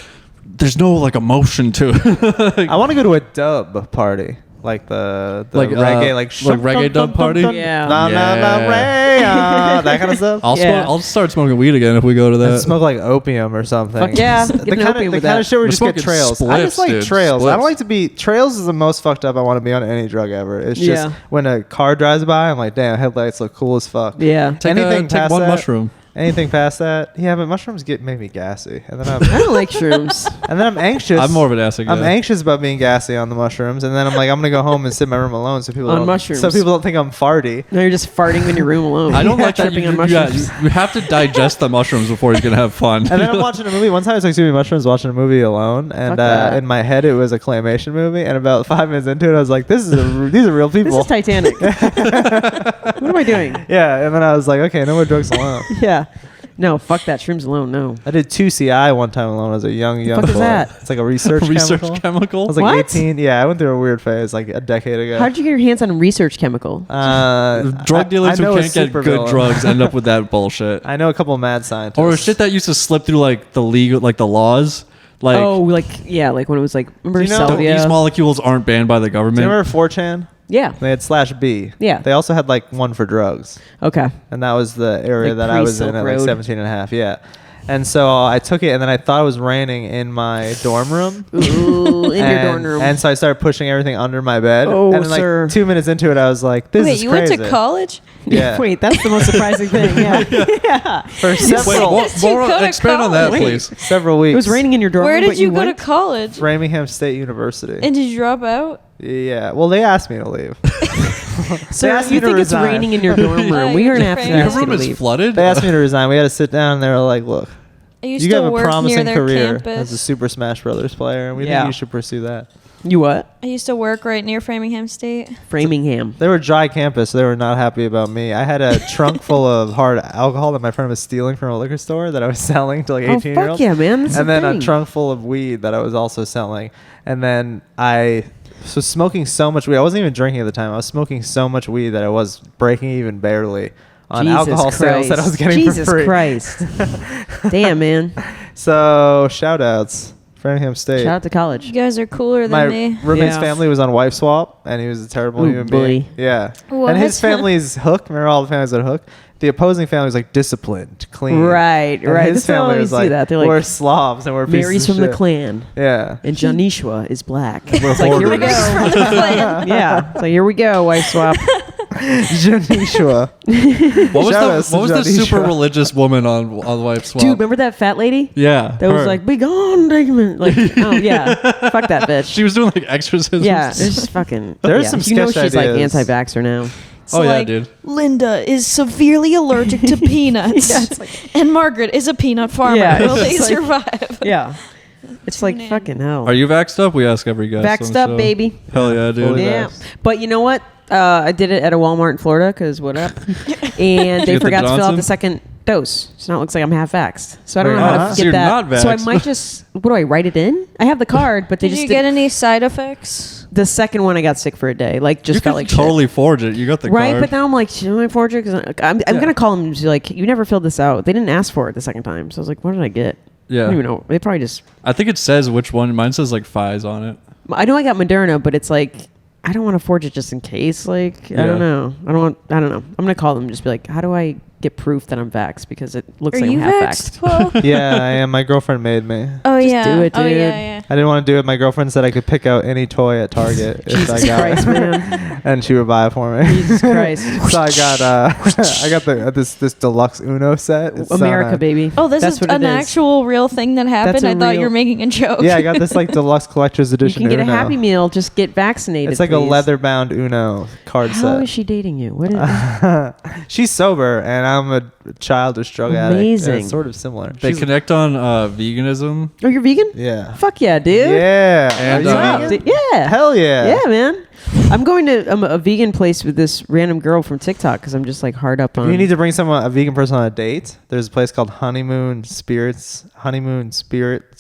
there's no like emotion to it. I want to go to a dub party, like the Like, reggae, like reggae dub party? Yeah. na na na Yeah. Ray, that kind of stuff. I'll start smoking weed again if we go to And that. smoke like opium or something. Fuck yeah, The get an kind opium of the with kind that. of shit where We're you just get smoking trails. I just spliffs, like dude. trails. I don't Spliffs. like to be trails is the most fucked up I want to be on any drug ever. It's just Yeah. when a car drives by, I'm like, damn, headlights look cool as fuck. Yeah. Take past one that- mushroom. Anything past that, yeah, but mushrooms make me gassy, and then I don't like shrooms. I'm anxious. I'm more of an acid guy. I'm anxious about being gassy on the mushrooms, and then I'm like, I'm gonna go home and sit in my room alone, so people On don't, mushrooms. so people don't think I'm farty. No, you're just farting in your room alone. I don't like that. tripping You, on yeah, mushrooms. you have to digest the mushrooms before you're gonna have fun. And then I'm watching a movie. One time I was like doing mushrooms, watching a movie alone, and Fuck that. in my head it was a claymation movie. And about 5 minutes into it, I was like, these are real This people. is Titanic. What am I doing? Yeah, and then I was like, okay, no more drugs alone. Yeah. No, fuck that. Shrooms alone, no. I did 2CI one time alone as a young fuck boy. is that? It's like a research chemical. I chemical. was like What? 18. Yeah, I went through a weird phase like a decade ago. How'd you get your hands on a research chemical? Drug dealers I know who a can't get good supervillain. drugs end up with that bullshit. I know a couple of mad scientists. Or shit that used to slip through like the legal, like the laws. Like oh, like yeah, like when it was like remember Do you know- salvia? these molecules aren't banned by the Do government. you remember 4chan? Yeah. They had /B. Yeah. They also had like one for drugs. Okay. And that was the area Like that I was in pre-Silk at like Road. 17 and a half. Yeah. And so I took it, and then I thought it was raining in my dorm room. Ooh, in your and, dorm room. And so I started pushing everything under my bed. Oh, and then like sir. 2 minutes into it, I was like, this Wait, is you crazy. went to college? Yeah. Wait, that's the most surprising thing. Yeah. Yeah. For Wait, several, more, Did you more go to expand on that, college? please. several weeks. It was raining in your dorm Where room, did but you go went? to college? Framingham State University. And did you drop out? Yeah. Well, they asked me to leave. So They asked you me to think it's resign. raining in your dorm room? We you're aren't after Your Your ask you room to is leave. flooded. They asked me to resign. We had to sit down, and they were like, look, I used you to have a work near promising their career campus. as a Super Smash Brothers player, and we Yeah. think you should pursue that. You what? I used to work right near Framingham State. Framingham. They were dry campus, so they were not happy about me. I had a trunk full of hard alcohol that my friend was stealing from a liquor store that I was selling to like Oh 18-year-olds. fuck yeah, man! That's And the then a thing. trunk full of weed that I was also selling. And then I was smoking so much weed. I wasn't even drinking at the time. I was smoking so much weed that I was breaking even barely on Jesus alcohol sales that I was Christ. getting Jesus for free. Christ. Damn, man. So shout outs. Framingham State. Shout out to college. You guys are cooler My than me. roommate's Yeah. family was on wife swap, and he was a terrible Ooh, human boy. being. Yeah. What? And his family's Hook. Remember all the families at Hook? The opposing family was like disciplined, clean. Right, And right. His That's how I family always was see like, that. They're like, we're Slavs and we're pieces Mary's of from the shit." clan, Yeah. and Janishua is black. We're It's like, here we hoarders. go. From the clan. Yeah. So here we go, wife swap. Janishua. What was Shout outs the to what was the Johnny super Shaw. religious woman on Wife Swap? Dude, remember that fat lady? Yeah, That was her. like, be gone, Digman. Like, oh yeah, fuck that bitch. she was doing like exorcisms. Yeah, it's just fucking. There's yeah. some You know sketch she's like ideas. anti-vaxxer now. It's Oh, yeah, like, dude. Linda is severely allergic to peanuts. Yeah, it's like- and Margaret is a peanut farmer. Yeah, Will it's they just like- survive? Yeah, it's like Tune in. fucking hell. Are you vaxxed up? We ask every guest. on Vaxxed the up, show. baby? Hell yeah, dude. Fully Yeah, vaxxed. but you know what? I did it at a Walmart in Florida because what up? And you they get the forgot to fill out Johnson? the second dose, so now it looks like I'm half vaxxed. So I don't Wait, know how huh? to So get you're that. not So I vaxxed. might just. What do I write it in? I have the card, but they Did just you get any side effects? the second one. I got sick for a day. Like just You felt could like shit. totally forge it. You got the Right, card. but now I'm like, should I forge it? Because I'm Yeah. gonna call them and just be like, you never filled this out. They didn't ask for it the second time, so I was like, what did I get? I yeah, don't even know. They probably just. I think it says which one. Mine says like Pfizer on it. I know I got Moderna, but it's like I don't want to forge it just in case. Like I Yeah. don't know. I don't know. I'm gonna call them and just be like, how do I get proof that I'm vaxxed because it looks Are like you I'm half vaxxed? vaxxed. Well, Yeah, I am. My girlfriend made me. oh Just yeah. do it, Oh dude. yeah. I didn't want to do it. My girlfriend said I could pick out any toy at Target if I Jesus got Christ, it, man. and she would buy it for me. Jesus Christ. So I got I got this deluxe Uno set. It's so America, nice. baby. Oh, this That's is what an it is. actual real thing that happened. a I thought you real- were making a joke. Yeah, I got this like deluxe collector's You edition. can get a Uno. Happy Meal. Just get vaccinated. It's like a please. leather bound Uno card How set. is she dating you? What is She's sober, and I'm a childish drug addict. and Amazing. It's sort of similar. They She's- connect on veganism. Oh, you're vegan? Yeah. Fuck yeah, dude. Yeah. And, Are you uh, vegan? Yeah. Hell yeah. Yeah, man. I'm going to a vegan place with this random girl from TikTok because I'm just like hard up on. You need to bring a vegan person on a date. There's a place called Honeymoon Spirits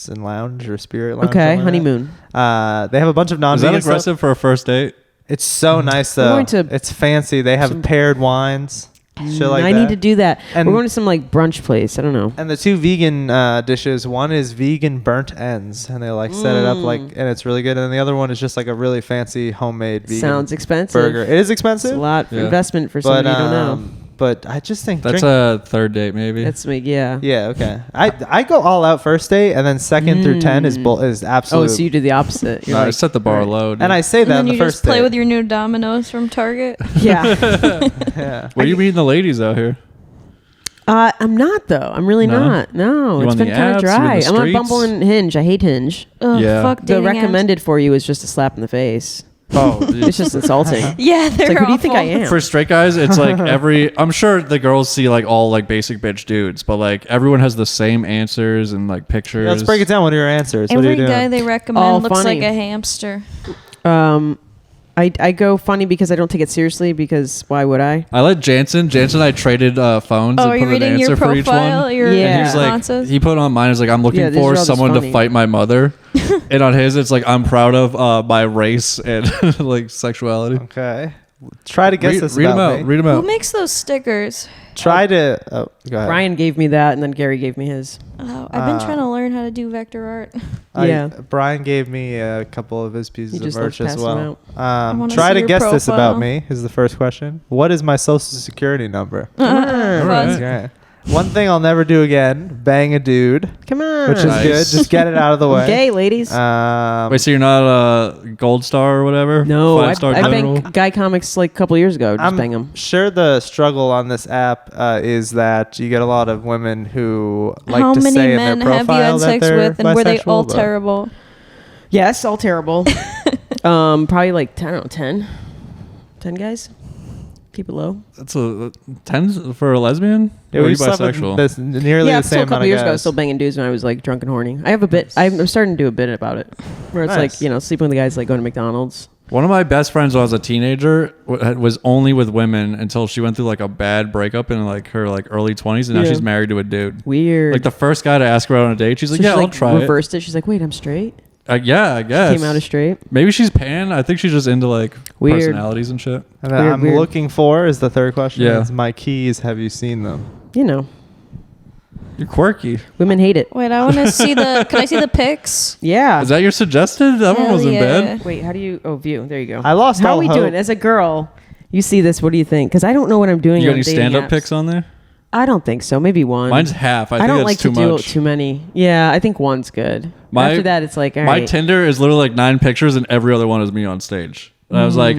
and Lounge or Spirit Lounge. Okay, something like honeymoon. that. They have a bunch of Is non-vegan that stuff. aggressive for a first date? It's so nice We're though. going to It's fancy. They have some- paired wines, shit like I that. need to do that. And- We're going to some like brunch place. I don't know. And the two vegan dishes, one is vegan burnt ends, and they like set it up like, and it's really good. And the other one is just like a really fancy homemade vegan Sounds expensive. burger. It is It's expensive, a lot Yeah. investment for but somebody you don't know. but I just think That's drink- a third date, maybe. That's me. Yeah. yeah, okay. I go all out first date, and then second through 10 is Oh, absolute. so you do the opposite. You're No, I like, set the bar alright. low. dude. and I say And that then on the you first just play date. with your new dominoes from Target. Yeah. Yeah. Where are you meeting the ladies out here? I'm not though. I'm really No? not. No, You it's on been the kind of apps? You in dry. the I'm on streets? Bumble and Hinge. I hate Hinge. Ugh, Yeah. fuck The dating apps. recommended for you is just a slap in the face. Oh, It's just insulting. Yeah, It's they're like, who do you think I awful. am? for straight guys, it's like I'm sure the girls see like all like basic bitch dudes, but like everyone has the same answers and like pictures. Yeah, let's break it down. What are your answers? What are Every you doing? guy they recommend All looks funny. like a hamster. I go funny because I don't take it seriously because why would I? I let Jansen and I traded phones Oh, and are put you an reading answer your for each profile? one. Your Yeah. And he's like, responses? he put on mine is like, I'm looking Yeah, these are for all just someone to funny. fight my mother. And on his, it's like, I'm proud of my race and like sexuality. Okay. Try to guess this Read them about out. me. Read them Who out. makes those stickers? Try to. Oh, go ahead. Brian gave me that, and then Gary gave me his. Oh, I've been trying to learn how to do vector art. Yeah. Brian gave me a couple of his pieces He of just merch loves as passing well. wanna Try see to your guess this profile. about me is the first question. What is my social security number? Come on. All right. Okay. One thing I'll never do again: bang a dude, Come on. which is Nice. good. Just get it out of the way. Gay ladies. Wait, so you're not a gold star or whatever? No, I 5-star banged general? guy comics like a couple years ago. Just I'm bang them. sure the struggle on this app is that you get a lot of women who like How to many say in men their have you profile had that sex they're with, and were they all bisexual, but- terrible? Yes, all terrible. Probably like 10 guys. Keep it low. That's a 10 for a lesbian? Yeah, Or are we you slept with bisexual? this nearly Yeah, the still same a couple amount of years ago, I was guys. still banging dudes when I was like drunk and horny. I have a bit. I'm starting to do a bit about it, where it's Nice. like sleeping with the guys like going to McDonald's. One of my best friends when I was a teenager was only with women until she went through like a bad breakup in like her like early 20s, and now Yeah. she's married to a dude. Weird. Like the first guy to ask her out on a date, she's like, So "Yeah, she, I'll like, try reversed it. She's like, wait, I'm straight. Yeah, I guess. Came out as straight. Maybe she's pan. I think she's just into like Weird. personalities and shit. And then Weird, I'm weird. looking for is the third question. Yeah. Is my keys. Have you seen them? You know, You're quirky. women hate it. Wait, I want to see the. Can I see the pics? Yeah. Is that your suggested? That one Hell wasn't yeah. bad. Wait, how do you? Oh, view. There you go. I lost How all are we hope. doing? As a girl, you see this. What do you think? Because I don't know what I'm doing. You got on any dating stand-up apps. pics on there? I don't think so. Maybe one. Mine's half. I I think don't that's like too to do much. too many. Yeah, I think one's good. My- After that, it's like all My right. Tinder is literally like 9 pictures, and every other one is me on stage. And I was like,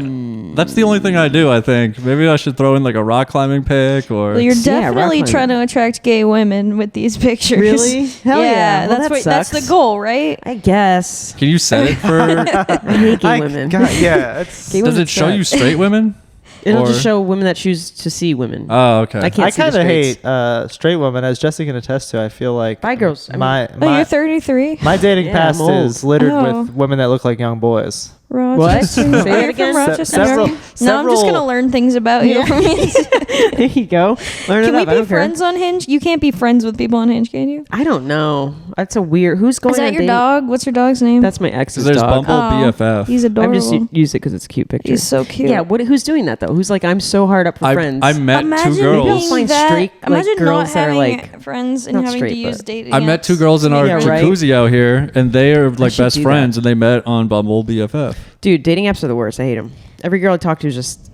that's the only thing I do, I think. Maybe I should throw in like a rock climbing pic or. Well, you're Yeah, rock definitely climbing. trying to attract gay women with these pictures. Really? Hell yeah. Well, that's that that's sucks. the goal, right? I guess. Can you set it for. I hate gay women. Yeah, it's. Gay Does women it show suck. you straight women? It'll or- just show women that choose to see women. Oh, okay. I can't I see the kind of straights. hate straight women, as Jesse can attest to. I feel like Bi girls. I mean- my Oh, you're 33. my dating Yeah, past I'm old. is littered Oh. with women that look like young boys. Rochester. What? Say Are it you again? from Rochester? several- no, I'm just several- gonna learn things about you. Yeah. from Hinge. There you go. Learn Can it we up. I be don't care. friends on Hinge? You can't be friends with people on Hinge, can you? I don't know. That's a weird. Who's going Is that on your dating? dog? What's your dog's name? That's my ex's There's dog. Bumble Oh, BFF. He's I'm adorable. just use it because it's a cute picture. He's so cute. Yeah. Who's doing that though? Who's like, I'm so hard up for friends. I met Imagine two girls. Maybe I'll being find that. straight, like, Imagine girls not that are, having like, friends and not having straight, to use but- dating. I met apps. two girls in our Yeah, right. jacuzzi out here, and they are like should best do friends, that. and they met on Bumble BFF. Dude, dating apps are the worst. I hate them. Every girl I talk to is just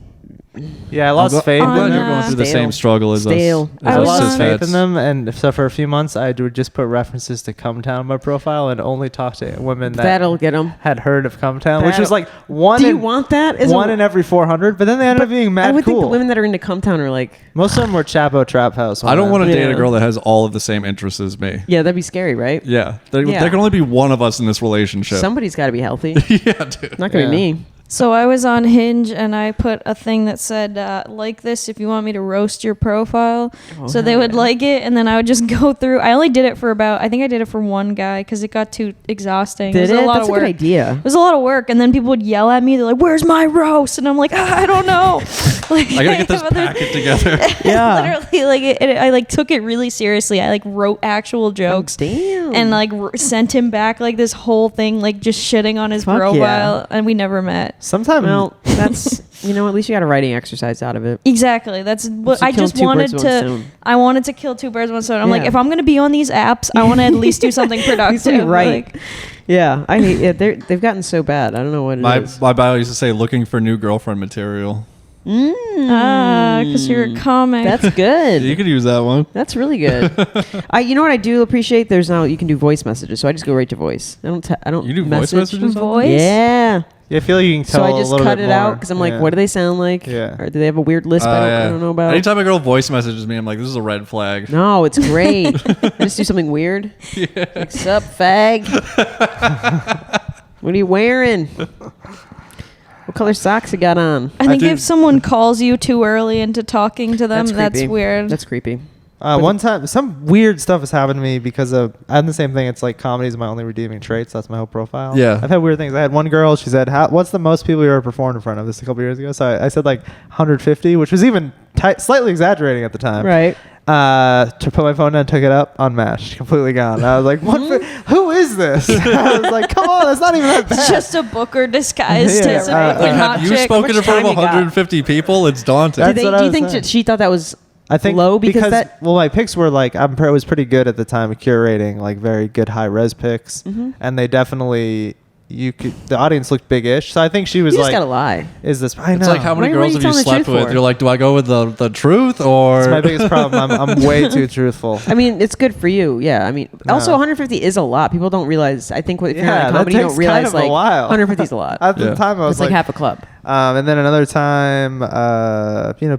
Yeah, I lost faith I'm in glad them. you're going through the Stale. same struggle as Stale. us. I As us lost faith cisheads. in them, and so for a few months, I would just put references to Come Town on my profile and only talk to women that That'll get them. had heard of Come Town, which That'll- was like one. Do you in, want that? one in every 400? But then they ended up being mad I would cool. think the women that are into Come Town are like, Most of them were Chapo Trap House. I don't want to date a Yeah. girl that has all of the same interests as me. yeah, that'd be scary, right? Yeah. There Yeah. can only be one of us in this relationship. Somebody's got to be healthy. yeah, dude. Not gonna Yeah. be me. So I was on Hinge and I put a thing that said, like this if you want me to roast your profile. Oh, So they hell would yeah. like it, and then I would just go through. I only did it for I think I did it for one guy because it got too exhausting. Did was it? a lot That's of a work. good idea. It was a lot of work, and then people would yell at me. They're like, "Where's my roast?" And I'm like, I don't know. Like, I gotta get this have other- packet together. Yeah. Literally, like I like took it really seriously. I like wrote actual jokes. Damn. And like sent him back like this whole thing, like just shitting on his Fuck profile, yeah. and we never met. Sometimes well, that's at least you got a writing exercise out of it. Exactly. That's what So I kill just two wanted birds with one to. stone. I wanted to kill two birds with one stone. I'm like, Yeah. if I'm gonna be on these apps, I want to at least do something Needs to productive. be right. Like, Yeah, I hate it. They've gotten so bad. I don't know what it is. My bio used to say looking for new girlfriend material. because you're a comic. That's You good. could use that one. That's really good. You know what I do appreciate? There's now you can do voice messages, so I just go right to voice. I don't. You do voice messages? Voice. Yeah. Yeah, I feel like you can tell So I just a little cut bit it more. out because I'm like, Yeah. what do they sound like? Yeah. Or do they have a weird lisp I don't know about? Anytime a girl voice messages me, I'm like, this is a red flag. No, it's great. I just do something weird. Like, sup, fag? What are you wearing? What color socks you got on? I think do- if someone calls you too early into talking to them, that's creepy. weird. That's creepy. One time, some weird stuff has happened to me because of. I had the same thing. It's like comedy is my only redeeming trait. So that's my whole profile. Yeah. I've had weird things. I had one girl. She said, "What's the most people you ever performed in front of?" This a couple years ago. So I said like 150, which was even slightly exaggerating at the time. Right. To put my phone down, took it up, unmatched, completely gone. I was like, "What? Who is this?" I was like, "Come on, it's not even that bad." It's just a booker disguised Yeah, as a like, Like, hot have you chick. spoken Much in front of time you got? 150 people? It's daunting. That's what I Do you was think saying. she thought that was I think low because that? well, my pics were like I was pretty good at the time of curating like very good high res pics, Mm-hmm. and they definitely the audience looked big-ish. So I think she was You just like, gotta lie. "Is this?" I know. It's like how many Why are girls you have you telling the slept truth with? for? You're like, do I go with the truth or? It's my biggest problem. I'm way too truthful. I mean, it's good for you. Yeah. I mean, also No. 150 is a lot. People don't realize. I think if you're Yeah, in that comedy, you takes don't realize kind of a like while. 150 is a lot. At the Yeah. time, I was It's like half a club. And then another time,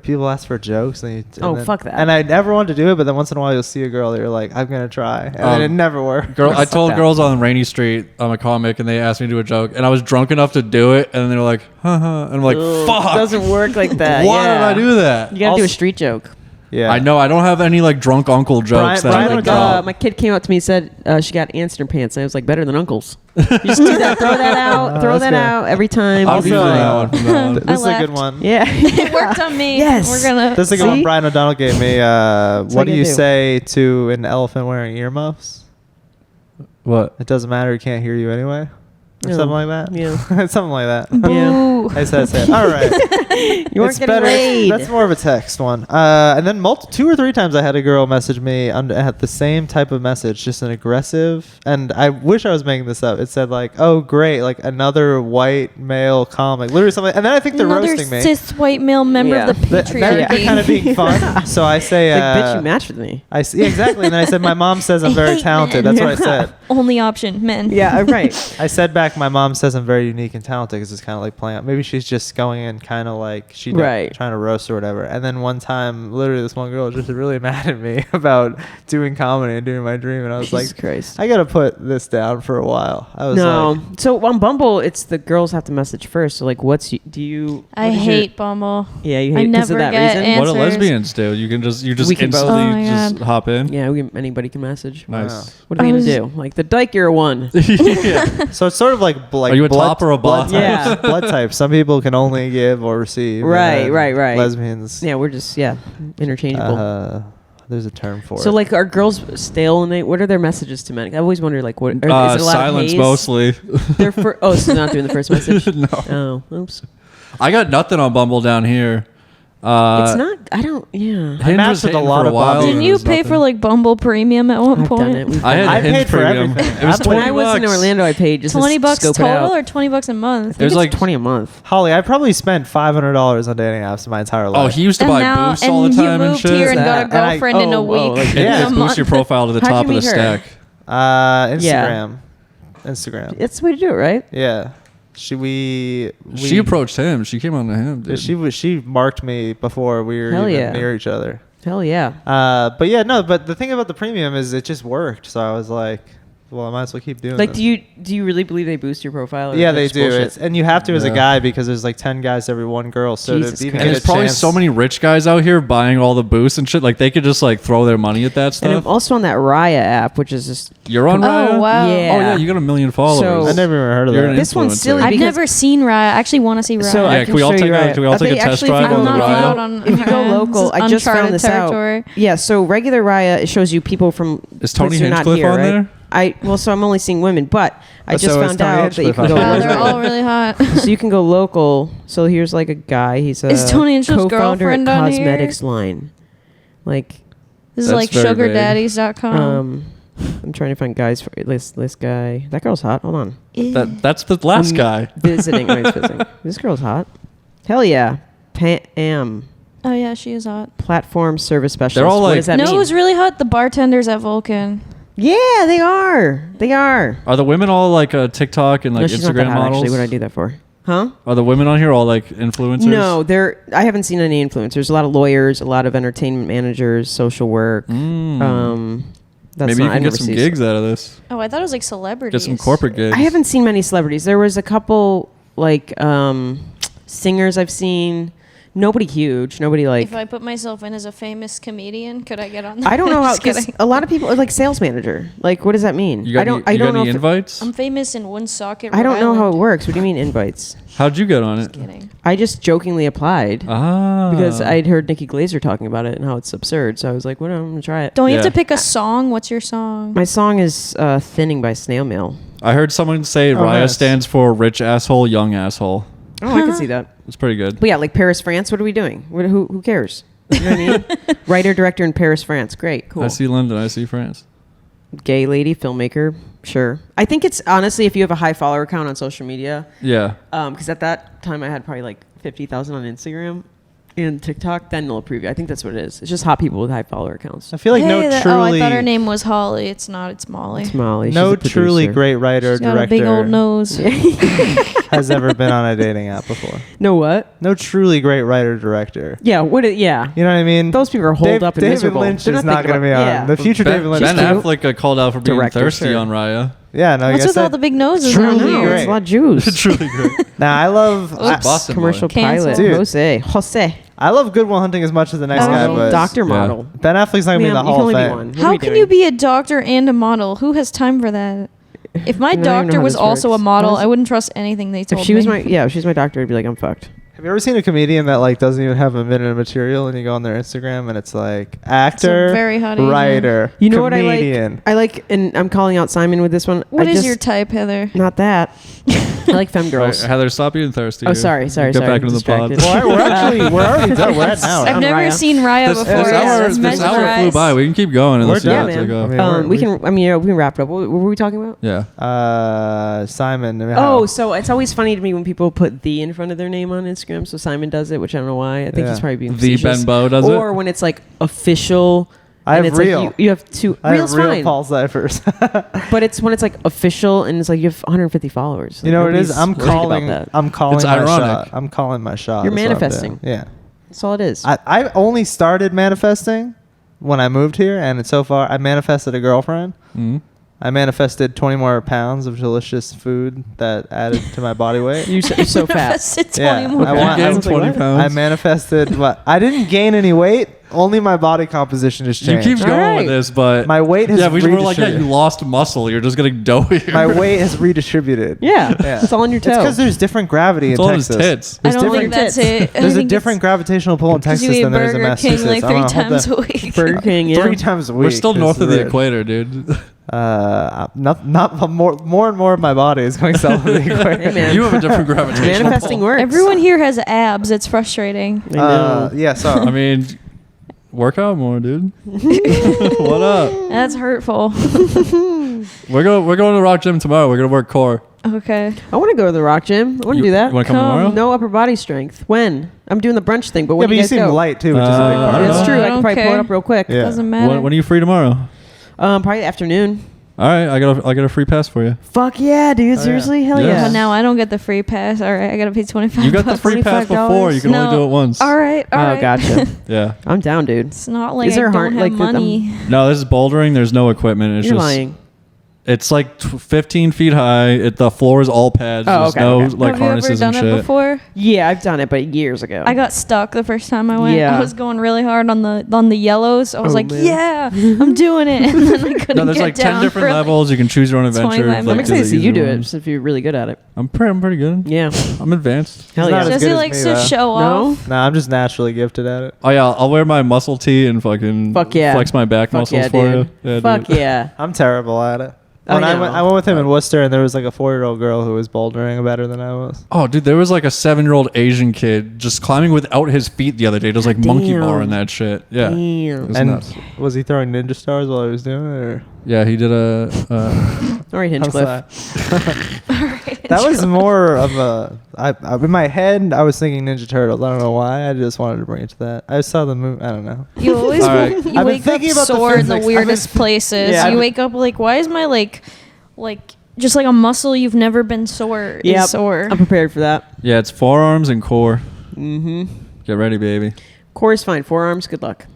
people ask for jokes. And Fuck that. And I never wanted to do it, but then once in a while, you'll see a girl that you're like, "I'm gonna try," and then it never worked. Girl, I Fuck told that. girls on Rainy Street, I'm a comic, and they asked me to do a joke, and I was drunk enough to do it, and they were like, haha, and I'm like, Ugh, fuck. It doesn't work like that. Why yeah. did I do that? You gotta do a Also- street joke. Yeah, I know I don't have any like drunk uncle jokes that Brian I would can go- tell. My kid came up to me and said she got ants in her pants. And I was like, better than uncles. You just do that. Throw that out. Throw that's that good. out every time. I'll It'll be be for fine. that one. From that one. This is a laughed. good one. Yeah. It worked on me. Yes. We're gonna. This is a good one. See? Brian O'Donnell gave me. What I do you gotta do. say to an elephant wearing earmuffs? What? It doesn't matter. He can't hear you anyway. Or Yeah. something like that. Yeah. Something like that. Boo. I said it. All right. You weren't It's getting better. laid. That's more of a text one. And then 2 or 3 times I had a girl message me had the same type of message, just an aggressive. And I wish I was making this up. It said like, "Oh great, like another white male comic," literally something. And then I think they're Another roasting me. cis white male member Yeah. of the They're patriarchy. kind of being fun. So I say, like, bitch, you matched with me. I see exactly. And then I said, "My mom says I'm I very hate talented." men. That's what I said. Only option, men. Yeah, right. I said back, "My mom says I'm very unique and talented," because it's kind of like playing out. Maybe she's just going in kind of like Right. trying to roast or whatever. And then one time, literally, this one girl was just really mad at me about doing comedy and doing my dream, and I was Jesus like, Christ. I gotta put this down for a while. I was No. like, So on Bumble, it's the girls have to message first. So like, do you? I what is your- hate Bumble. Yeah, you I hate because never of that get reason. What do answers. lesbians do? You can just We can both. instantly Oh my just God. hop in. Yeah, anybody can message. Nice. What are they I gonna was- do? Like the dyke, you're a 1. yeah. so it's sort of like Are you a blood, top or a blood bottom? types. Yeah. Blood types. Some people can only give or receive. and Right, then right. Lesbians. Yeah, we're just interchangeable. There's a term for So it. like, are girls stale and what are their messages to men? I always wonder like, what is it a lot Silence of haze? mostly. They're so they're not doing the first message. No. Oh, oops. I got nothing on Bumble down here. It's not. I don't. Yeah. Hinge matched was with a hitting lot for a of while. Bobby. and Didn't it you was pay nothing. for like Bumble Premium at one I've point? done it. We've I done had I a Hinge paid for premium. everything. It was I When 20 I was in bucks. Orlando, I paid just $20 to scope it total out. or $20 a month? It was It's like 20 a month. Holly, I probably spent $500 on dating apps in my entire life. Oh, he used to And buy now, boosts all the and time you and moved shit. here and got a That- and I- girlfriend in a oh, week. like- And Yeah. you in a just boost your month. profile to the How'd top you of the meet her? stack. Instagram. Instagram. It's the way to do it, right? Yeah. We She approached him. She came on to him. Dude. she marked me before we were Hell even yeah. near each other. Hell yeah. But yeah, no. But the thing about the premium is it just worked. So I was like, well, I might as well keep doing. Like, this. do you really believe they boost your profile? Or Yeah, is that they just do. bullshit? It's, and you have to as a Yeah. guy because there's like 10 guys to every one girl. So Jesus to even Christ. And get there's a probably chance, so many rich guys out here buying all the boosts and shit. Like they could just like throw their money at that And stuff. I'm also on that Raya app, which is just You're on Oh, Raya? wow. Yeah. Oh yeah, you got 1 million followers. So- I never even heard of You're that. an This one's influencer. silly I've because- never seen Raya. I actually want to see Raya. So Yeah, I can we all show take you a- Raya. can we all take They a test actually, drive if you on go the local- Raya? If you go local, I just found this territory. out. Yeah, so regular Raya, it shows you people from Is Tony places you're not Hinchcliffe here, on right? there? So I'm only seeing women, but I Oh, just so is found Tony out that you can Hinchcliffe go. on Wow, there? they're all really hot. So you can go local. So here's like a guy. He's a Is Tony Hinchcliffe's co-founder girlfriend at on here? cosmetics line. Like, This is That's like very vague. sugardaddies.com. I'm trying to find guys for this guy. That girl's hot. Hold on. That's the last guy. Visiting. Oh, he's visiting. This girl's hot. Hell yeah. Pam. Oh yeah, she is hot. Platform service specialist. They're all what like- does that No, mean? who's really hot? The bartenders at Vulcan. Yeah, they are. They are. Are the women all like TikTok and like No, she's not that Instagram hot, models? actually. What did I do that for? Huh? Are the women on here all like influencers? No, I haven't seen any influencers. A lot of lawyers, a lot of entertainment managers, social work. That's Maybe you not, can I get never some see gigs out of this. Oh, I thought it was like celebrities. Get some corporate gigs. I haven't seen many celebrities. There was a couple like singers I've seen. Nobody huge. Nobody like. If I put myself in as a famous comedian, could I get on that? I don't know how. Just Because kidding. a lot of people are like sales manager. Like, what does that mean? You got I don't. any, I you don't got know. any If invites? I'm famous in Woonsocket, I don't Rhode know how it Island. works. What do you mean invites? How'd you get on it? Kidding. I just jokingly applied Ah. because I'd heard Nikki Glazer talking about it and how it's absurd. So I was like, "What? I'm gonna try it." Don't you have Yeah. to pick a song? What's your song? My song is "Thinning" by Snail Mail. I heard someone say Oh, Raya nice. stands for rich asshole, young asshole. Oh, I can see that. It's pretty good. But yeah, like Paris, France. What are we doing? Who cares? You know what I mean? Writer, director in Paris, France. Great, cool. I see London. I see France. Gay lady, filmmaker. Sure. I think it's honestly, if you have a high follower count on social media, Yeah. because at that time I had probably like 50,000 on Instagram and TikTok, then they'll approve you. I think that's what it is. It's just hot people with high follower accounts. I feel like no oh, I truly, thought her name was Holly. It's not. It's Molly. It's Molly. She's no a truly producer. great writer She's got a big old director nose. has ever been on a dating app before. No what? No truly great writer director. Yeah. Yeah. You know what I mean? Those people are holed up and David miserable. Lynch They're is not thinking going to be about- on. yeah. The future Ben, David Lynch. Ben She's cute. Affleck got called out for being Director, thirsty sure. on Raya. Yeah, no, I What's guess with all the big noses Truly on No, here? great. it's a lot of Jews. Truly great. Now I love Oops. Boston boy. Commercial Cancel. pilot. Dude. Jose. I love Good Will Hunting as much as the next guy, Oh, but Doctor Yeah. model. Ben Affleck's not gonna be in Ma'am, the you can Hall only of be Fame. one. What are How we can doing? you be a doctor and a model? Who has time for that? If my I don't even know doctor how was this also a works. model, How does- I wouldn't trust anything they If told she was me. if she's my doctor, I'd be like, I'm fucked. Have you ever seen a comedian that like doesn't even have a minute of material and you go on their Instagram and it's like actor, very hot Asian. writer, You know what I comedian. like? I like, and I'm calling out Simon with this one. What I is just- your type, Heather? Not that. I like femme girls. Right, Heather, stop being thirsty. Oh, here. sorry. Get back into the pod. distracted. Well, we're already done. We're at an hour. I've on never Raya. seen Raya This, before. this Yeah, hour, it's this hour flew mesmerized. by. We can keep going unless We're you done, have to man. go. I mean, We can. I mean, we can wrap it up. What were we talking about? Yeah. Simon. Oh, so it's always funny to me when people put "the" in front of their name on Instagram. So Simon does it, which I don't know why. I think Yeah. he's probably being The facetious. Benbow does it? Or when it's like official. I and have it's real. Like you have two. I have Real's real fine. Paul Cyphers. But it's when it's like official and it's like you have 150 followers. Like, You know what it is? nobody's I'm worried about calling. that. I'm calling It's my ironic. shot. I'm calling my shot. You're That's what I'm manifesting. doing. Yeah. That's all it is. I only started manifesting when I moved here, and so far I manifested a girlfriend. Mhm. I manifested 20 more pounds of delicious food that added to my body weight. You're so fat. Manifested 20 Yeah, more I You want- gained was like, 20 what? pounds. I manifested what? I didn't gain any weight. Only my body composition has You changed. keep going Alright. with this, but My weight has yeah, we were like, yeah, redistributed. you lost muscle. You're just getting doughier. My weight has redistributed. Yeah. Yeah. It's all on your toe. It's because there's different gravity It's in all his Texas. tits. I There's don't different- think that's it. I There's a think different it's gravitational pull in 'cause Texas you eat than there is in Burger King Massachusetts. like I 3 don't know, I hope times that- a week. Burger King. Yeah. 3 times a week. We're still is north of the rude. equator, dude. Not more and more of my body is going south really quick. Hey, man. You have a different gravitational Manifesting pull. works. Everyone here has abs. It's frustrating. I know. Yeah, so I mean, work out more, dude. What up? That's hurtful. We're going to the Rock Gym tomorrow. We're gonna work core. Okay. I want to go to the Rock Gym. I want to do that. You want to come Come. tomorrow? No upper body strength. When? I'm doing the brunch thing, but yeah, when but do you guys seem go? light too, which is a big I part. don't That's know. true. I I can don't probably pull it care. up real quick. Yeah. Doesn't matter. When are you free tomorrow? Probably afternoon. All right, I got a free pass for you. Fuck yeah, dude. Seriously? Hell Yes. yeah. But now I don't get the free pass. All right, I gotta pay 25. You got the bucks. free pass $25? before. You can No. only do it once. All right. All Oh, right. gotcha. Yeah. I'm down, dude. It's not like Is there I hard- don't have like, money. No, this is bouldering. There's no equipment. It's You're just lying. It's like 15 feet high. The floor is all pads. Oh, There's okay, no okay. like have you ever harnesses done and it shit. before? Yeah, I've done it, but years ago. I got stuck the first time I went. Yeah. I was going really hard on the yellows. I was Oh, like, man. yeah, I'm doing it. And then I couldn't No, there's get like down 10 different for, like, levels. You can choose your own adventure. 25 like, I'm minutes. excited to do see the you do easier it ones. if you're really good at it. I'm pretty good. Yeah. I'm advanced. Hell It's yeah. not as Says good he as likes me, to though. show No? off. Nah, I'm just naturally gifted at it. Oh yeah, I'll wear my muscle tee and fucking Fuck yeah. flex my back Fuck muscles yeah, for dude. you. Yeah, Fuck dude. yeah. I'm terrible at it. I When I know. went with him in Worcester, and there was like a 4-year-old girl who was bouldering better than I was. Oh, dude, there was like a 7-year-old Asian kid just climbing without his feet the other day. Just like monkey Damn. bar and that shit. Yeah. It Damn. was And nuts. was he throwing ninja stars while he was doing it? Or? Yeah, he did a. All right, How's Hinchcliffe. that? That was more of a. In my head, I was thinking Ninja Turtles. I don't know why. I just wanted to bring it to that. I saw the movie. I don't know. You always All right. you I've been wake up thinking about the sore in the physics. weirdest places. Yeah, you I've- wake up like, why is my like just like a muscle you've never been sore Yep. is sore? I'm prepared for that. Yeah, it's forearms and core. Mm-hmm. Get ready, baby. Core is fine. Forearms, good luck.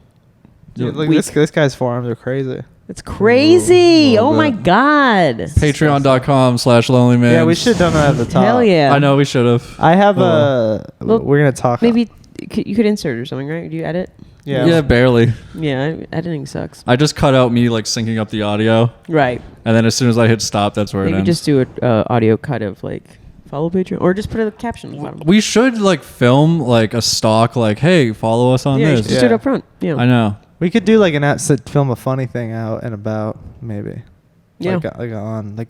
Dude, look, Weak. this guy's forearms are crazy. It's crazy. Ooh, Oh my bit. God. Patreon.com/LonelyMans. Yeah, we should have done that at the top. Hell yeah. I know we should have. I have Oh. Well, we're gonna talk. Maybe you could insert or something, right? Do you edit? Yeah. Yeah, barely. Yeah, editing sucks. I just cut out me like syncing up the audio, Right. and then as soon as I hit stop, that's where it Maybe ends. just do a audio cut of like follow Patreon or just put a caption at the bottom. We should like film like a stock, like, hey, follow us on Yeah, you this. should just do it up front. Yeah. I know. We could do like film a funny thing out and about maybe. Yeah. Like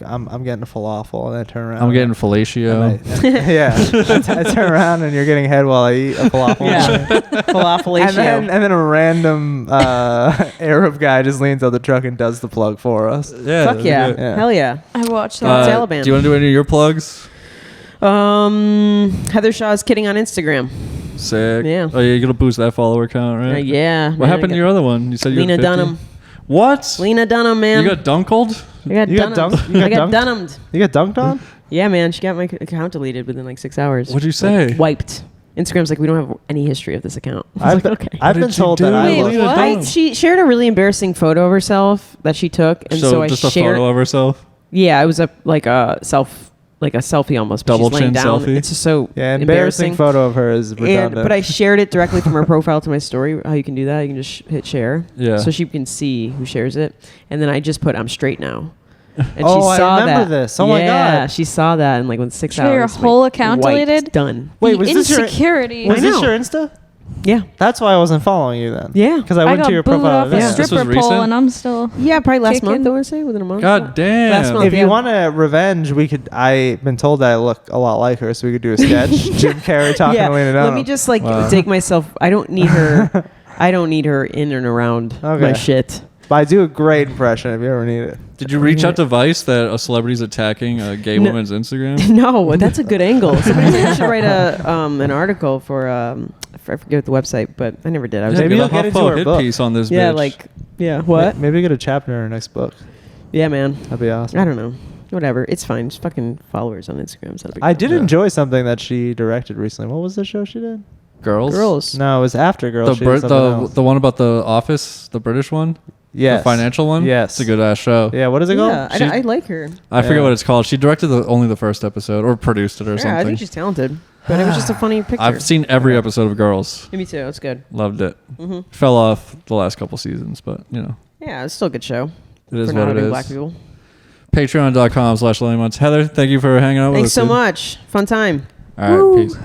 I'm getting a falafel and I turn around. I'm getting and fellatio. yeah. I turn around and you're getting head while I eat a falafel. Yeah. Falafel And then a random Arab guy just leans out the truck and does the plug for us. Yeah. Fuck yeah. that's good. Yeah. Hell yeah. I watched Uh, that. Taliban. Do you want to do any of your plugs? Heather Shaw's kidding on Instagram. Sick. Yeah. Oh, yeah, you're gonna boost that follower count, right? Yeah. What happened to your other one? You said you Lena had 50? Dunham. What? Lena Dunham, man. You got dunkled? I got You got Dunhammed. dunked? You I got got dunked? Dunhammed. You get dunked on? Yeah, man. She got my account deleted within like 6 hours. What'd you say? Like, wiped. Instagram's like, we don't have any history of this account. I was I've like, been, okay. I've What been did you told that do? I Wait, look. what? She shared a really embarrassing photo of herself that she took, and so I just a shared. photo of herself. Yeah, it was a selfie almost. But Double she's laying chin down. selfie? It's just so Yeah, embarrassing photo of her is And, redundant. but I shared it directly from her profile to my story. How you can do that? You can just hit share, Yeah. so she can see who shares it. And then I just put I'm straight now. And Oh, she I saw remember that. this. Oh my Yeah, God. she saw that in like when 6 Should your hours. whole like, account wiped, deleted? Done. Wait, The was this your insecurity? was I this know. your Insta? Yeah. That's why I wasn't following you then. Yeah. Because I I went got to your booed profile. off a today. This was stripper recent? pole, and I'm still. Yeah, probably last Kicking. month. I want to say within a month. God damn. Last month. If Yeah. you want a revenge, we could. I've been told that I look a lot like her, so we could do a sketch. Jim Carrey talking Yeah. to Lena Let Dunham. me just like Wow. take myself. I don't need her. I don't need her in and around Okay. my shit. But I do a great impression if you ever need it. Did you reach out to Vice that a celebrity's attacking a gay No. woman's Instagram? No, that's a good angle. Somebody said I should write an article for I forget the website, but I never did. I was Maybe Get you'll a get into HuffPo her hit book. piece on this yeah, bitch. like what? Maybe get a chapter in her next book. Yeah, man. That'd be awesome. I don't know. Whatever. It's fine. Just fucking followers on Instagram. It's not a big I deal. did enjoy something that she directed recently. What was the show she did? Girls? Girls. No, it was after Girls. The, She did something else. the one about the office, the British one? Yes. The financial one? Yes. It's a good ass show. Yeah, what is it called? Yeah, She- I like her. I forget Yeah. what it's called. She directed only the first episode or produced it or Yeah, I something. think she's talented. But it was just a funny picture. I've seen every episode of Girls. Me too. It's good. Loved it. hmm Fell off the last couple seasons, but you know, Yeah, it's still a good show. it is for not what it having is. black people. Patreon.com/LonelyMans. Heather, thank you for hanging out with Thanks us. so dude. much. Fun time. All right, Woo. peace.